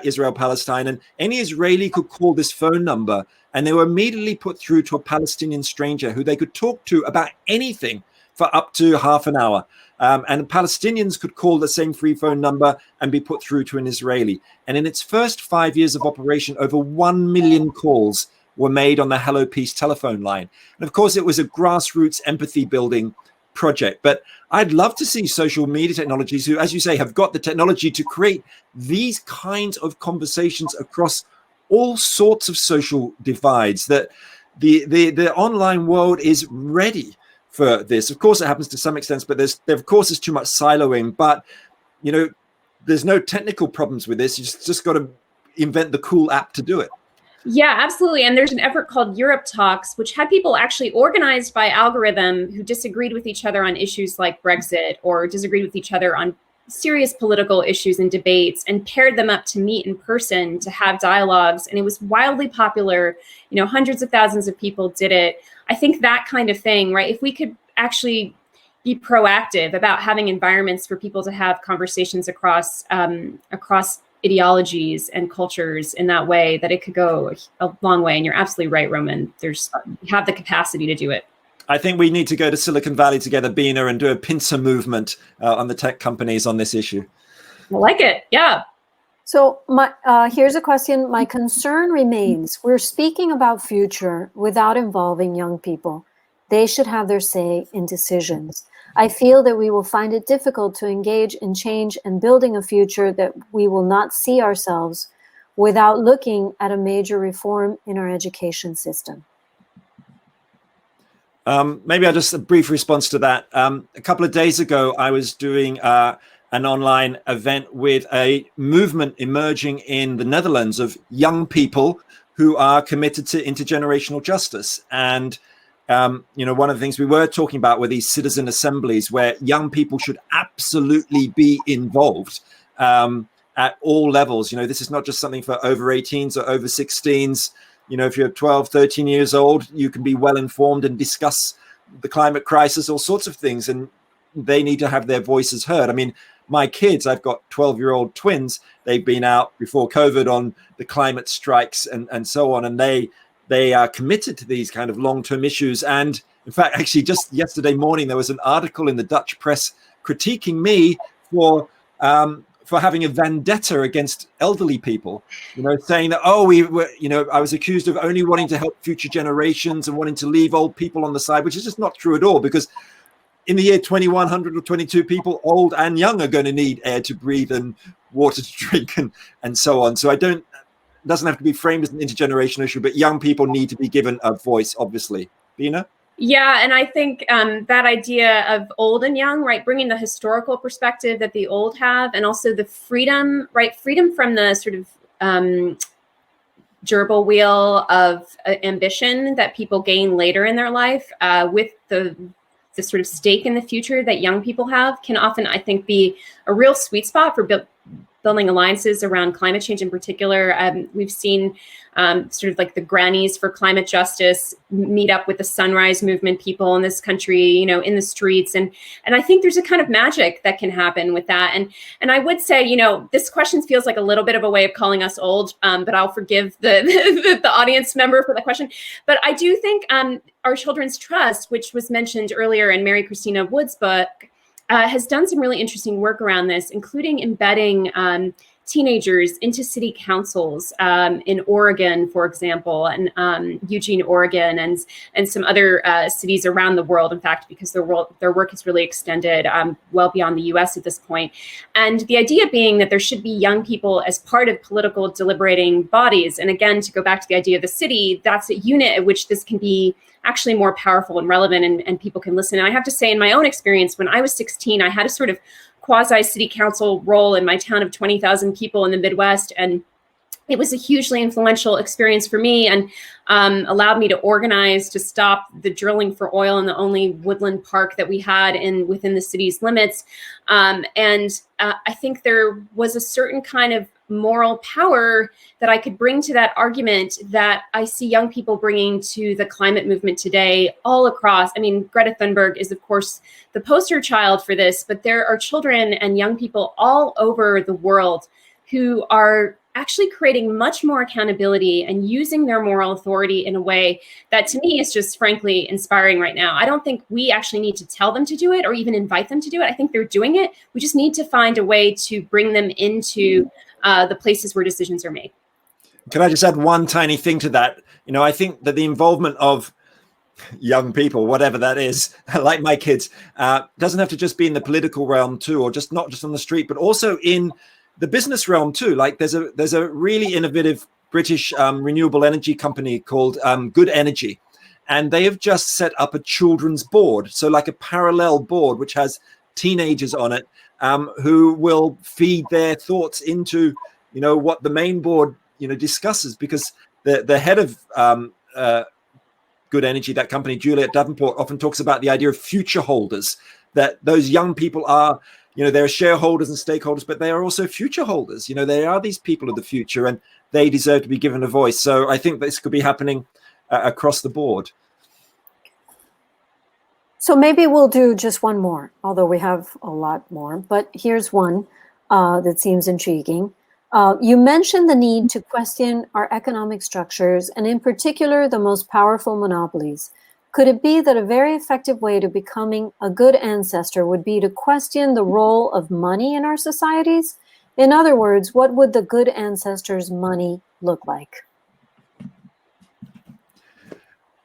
Israel, Palestine, and any Israeli could call this phone number and they were immediately put through to a Palestinian stranger who they could talk to about anything for up to half an hour. And Palestinians could call the same free phone number and be put through to an Israeli. And in its first 5 years of operation, over 1 million calls were made on the Hello Peace telephone line. And of course, it was a grassroots empathy building project. But I'd love to see social media technologies who, as you say, have got the technology to create these kinds of conversations across all sorts of social divides, that the online world is ready for this. Of course, it happens to some extent, but there of course is too much siloing. But there's no technical problems with this. You just got to invent the cool app to do it.
Yeah, absolutely. And there's an effort called Europe Talks, which had people actually organized by algorithm who disagreed with each other on issues like Brexit or disagreed with each other on serious political issues and debates, and paired them up to meet in person to have dialogues. And it was wildly popular. Hundreds of thousands of people did it. I think that kind of thing, right? If we could actually be proactive about having environments for people to have conversations across ideologies and cultures in that way, that it could go a long way. And you're absolutely right, Roman. We have the capacity to do it.
I think we need to go to Silicon Valley together, Bina, and do a pincer movement on the tech companies on this issue.
I like it. Yeah.
So here's a question. My concern remains, we're speaking about future without involving young people. They should have their say in decisions. I feel that we will find it difficult to engage in change and building a future that we will not see ourselves without looking at a major reform in our education system.
Maybe I'll just a brief response to that. A couple of days ago, I was doing an online event with a movement emerging in the Netherlands of young people who are committed to intergenerational justice. And one of the things we were talking about were these citizen assemblies where young people should absolutely be involved at all levels. This is not just something for over 18s or over 16s. If you're 12, 13 years old, you can be well informed and discuss the climate crisis, all sorts of things. And they need to have their voices heard. I mean, my kids, I've got 12-year-old twins. They've been out before COVID on the climate strikes and so on. And they are committed to these kind of long-term issues. And in fact, actually just yesterday morning, there was an article in the Dutch press critiquing me for for having a vendetta against elderly people, saying that, I was accused of only wanting to help future generations and wanting to leave old people on the side, which is just not true at all, because in the year 2100 or 22, people old and young are going to need air to breathe and water to drink and so on. So it doesn't have to be framed as an intergenerational issue, but young people need to be given a voice, obviously. Bina?
Yeah, and I think that idea of old and young, right, bringing the historical perspective that the old have, and also the freedom, right, freedom from the sort of gerbil wheel of ambition that people gain later in their life, with the sort of stake in the future that young people have, can often, I think, be a real sweet spot for building alliances around climate change in particular. We've seen sort of like the grannies for climate justice meet up with the Sunrise Movement people in this country, in the streets. And I think there's a kind of magic that can happen with that. And I would say, this question feels like a little bit of a way of calling us old, but I'll forgive the audience member for the question. But I do think Our Children's Trust, which was mentioned earlier in Mary Christina Wood's book, has done some really interesting work around this, including embedding teenagers into city councils in Oregon, for example, and Eugene, Oregon, and some other cities around the world, in fact, because their work is really extended well beyond the US at this point. And the idea being that there should be young people as part of political deliberating bodies. And again, to go back to the idea of the city, that's a unit at which this can be actually more powerful and relevant, and people can listen. And I have to say, in my own experience, when I was 16, I had a sort of quasi-city council role in my town of 20,000 people in the Midwest. And it was a hugely influential experience for me, and allowed me to organize to stop the drilling for oil in the only woodland park that we had within the city's limits. I think there was a certain kind of moral power that I could bring to that argument that I see young people bringing to the climate movement today all across. I mean, Greta Thunberg is, of course, the poster child for this, but there are children and young people all over the world who are actually creating much more accountability and using their moral authority in a way that, to me, is just frankly inspiring right now. I don't think we actually need to tell them to do it or even invite them to do it. I think they're doing it. We just need to find a way to bring them into the places where decisions are made.
Can I just add one tiny thing to that? I think that the involvement of young people, whatever that is, like my kids, doesn't have to just be in the political realm too, or just not just on the street, but also in the business realm too. Like there's a really innovative British renewable energy company called Good Energy, and they have just set up a children's board, so like a parallel board which has teenagers on it, who will feed their thoughts into what the main board discusses, because the head of Good Energy, that company, Juliet Davenport, often talks about the idea of future holders, that those young people are, they're shareholders and stakeholders, but they are also future holders. They are these people of the future, and they deserve to be given a voice. So I think this could be happening across the board.
So maybe we'll do just one more, although we have a lot more, but here's one that seems intriguing. You mentioned the need to question our economic structures, and in particular, the most powerful monopolies. Could it be that a very effective way to becoming a good ancestor would be to question the role of money in our societies? In other words, what would the good ancestor's money look like?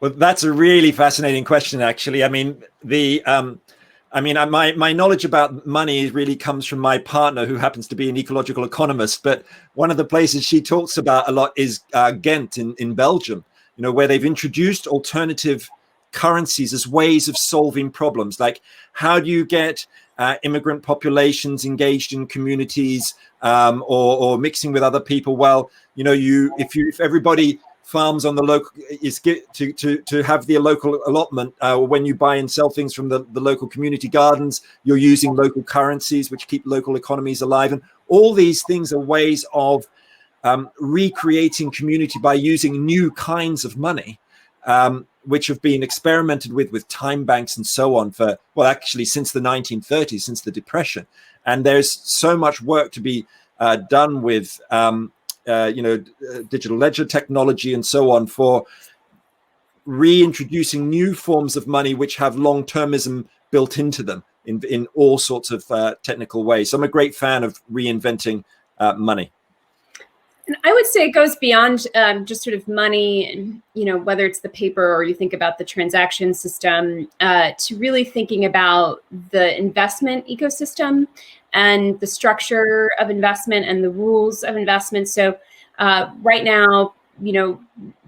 Well, that's a really fascinating question, actually. I mean, my knowledge about money really comes from my partner, who happens to be an ecological economist. But one of the places she talks about a lot is Ghent in Belgium, where they've introduced alternative currencies as ways of solving problems. Like, how do you get immigrant populations engaged in communities or mixing with other people? Well, if everybody farms on the local, is to have the local allotment, when you buy and sell things from the local community gardens, you're using local currencies which keep local economies alive. And all these things are ways of recreating community by using new kinds of money, which have been experimented with time banks and so on for, well, actually since the 1930s, since the Depression. And there's so much work to be done with digital ledger technology and so on for reintroducing new forms of money which have long-termism built into them. in all sorts of technical ways. So I'm a great fan of reinventing money.
And I would say it goes beyond just sort of money, and, you know, whether it's the paper or you think about the transaction system, to really thinking about the investment ecosystem and the structure of investment and the rules of investment. So right now, you know,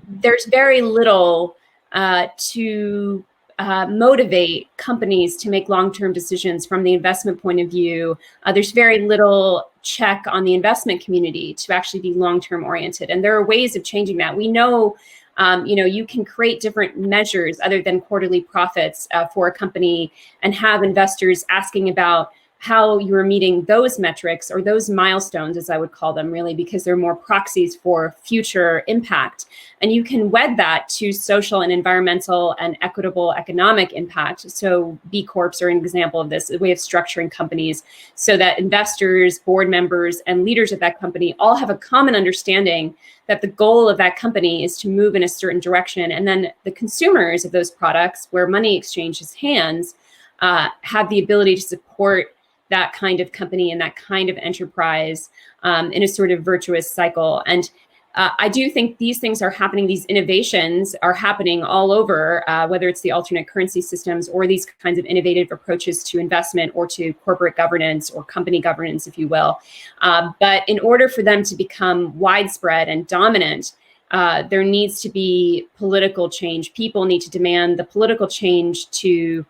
there's very little to motivate companies to make long-term decisions from the investment point of view. There's very little check on the investment community to actually be long-term oriented. And there are ways of changing that. We know, you know, you can create different measures other than quarterly profits for a company and have investors asking about how you're meeting those metrics, or those milestones, as I would call them, really, because they're more proxies for future impact. And you can wed that to social and environmental and equitable economic impact. So B Corps are an example of this, a way of structuring companies so that investors, board members, and leaders of that company all have a common understanding that the goal of that company is to move in a certain direction. And then the consumers of those products, where money exchanges hands, have the ability to support that kind of company and that kind of enterprise in a sort of virtuous cycle. And I do think these things are happening, these innovations are happening all over, whether it's the alternate currency systems or these kinds of innovative approaches to investment or to corporate governance or company governance, if you will. But in order for them to become widespread and dominant, there needs to be political change. People need to demand the political change to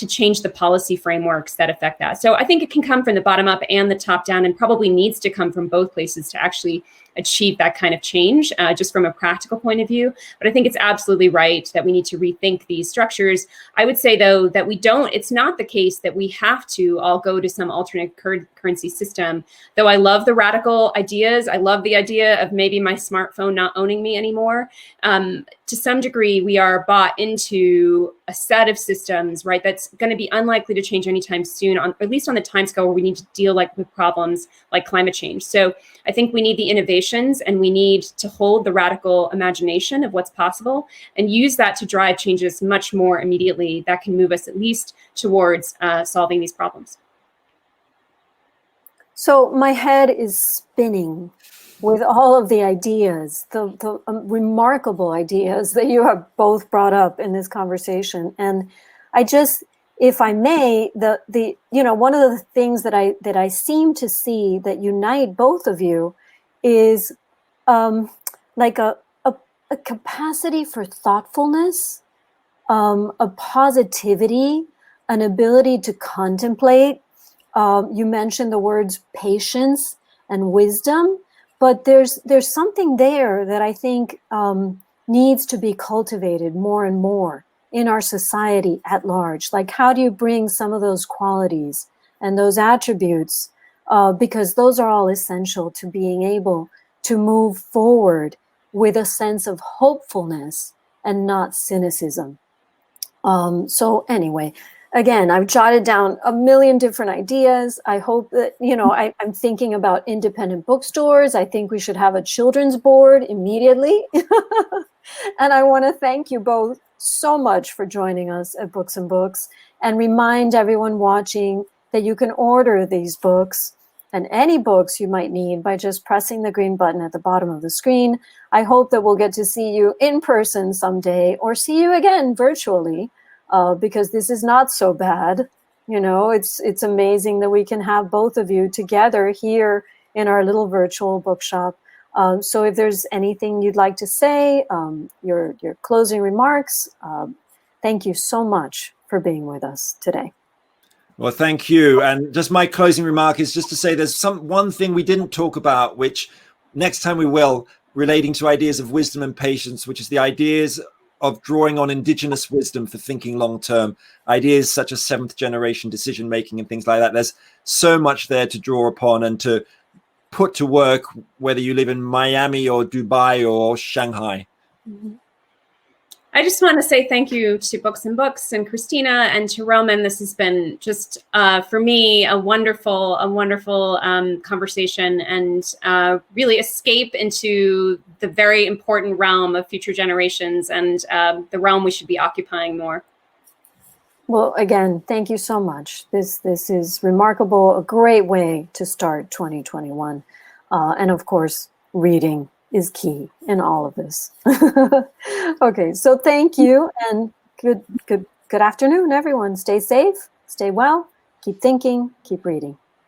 change the policy frameworks that affect that. So I think it can come from the bottom up and the top down, and probably needs to come from both places to actually achieve that kind of change, just from a practical point of view. But I think it's absolutely right that we need to rethink these structures. I would say, though, that it's not the case that we have to all go to some alternate currency system, though I love the radical ideas. I love the idea of maybe my smartphone not owning me anymore. To some degree, we are bought into a set of systems, right, that's going to be unlikely to change anytime soon, at least on the timescale where we need to deal with problems like climate change. So I think we need the innovations, and we need to hold the radical imagination of what's possible and use that to drive changes much more immediately that can move us at least towards solving these problems.
So my head is spinning with all of the ideas, the remarkable ideas that you have both brought up in this conversation. And I just, if I may, one of the things that I seem to see that unite both of you is like a capacity for thoughtfulness, a positivity, an ability to contemplate. You mentioned the words patience and wisdom, but there's something there that I think needs to be cultivated more and more in our society at large. Like, how do you bring some of those qualities and those attributes, because those are all essential to being able to move forward with a sense of hopefulness and not cynicism. So anyway, again, I've jotted down a million different ideas. I hope that, I'm thinking about independent bookstores. I think we should have a children's board immediately. And I want to thank you both so much for joining us at Books and Books, and remind everyone watching that you can order these books and any books you might need by just pressing the green button at the bottom of the screen. I hope that we'll get to see you in person someday, or see you again virtually. Because this is not so bad. It's amazing that we can have both of you together here in our little virtual bookshop. So if there's anything you'd like to say, your closing remarks, thank you so much for being with us today.
Well, thank you. And just my closing remark is just to say there's one thing we didn't talk about, which next time we will, relating to ideas of wisdom and patience, which is the ideas of drawing on indigenous wisdom for thinking long term, ideas such as seventh generation decision making and things like that. There's so much there to draw upon and to put to work, whether you live in Miami or Dubai or Shanghai.
Mm-hmm.
I just want to say thank you to Books and Books and Christina and to Roman. This has been just, for me, a wonderful conversation, and really escape into the very important realm of future generations and the realm we should be occupying more.
Well, again, thank you so much. This is remarkable, a great way to start 2021. And of course, reading is key in all of this. Okay, so thank you, and good afternoon, everyone. Stay safe, stay well, keep thinking, keep reading.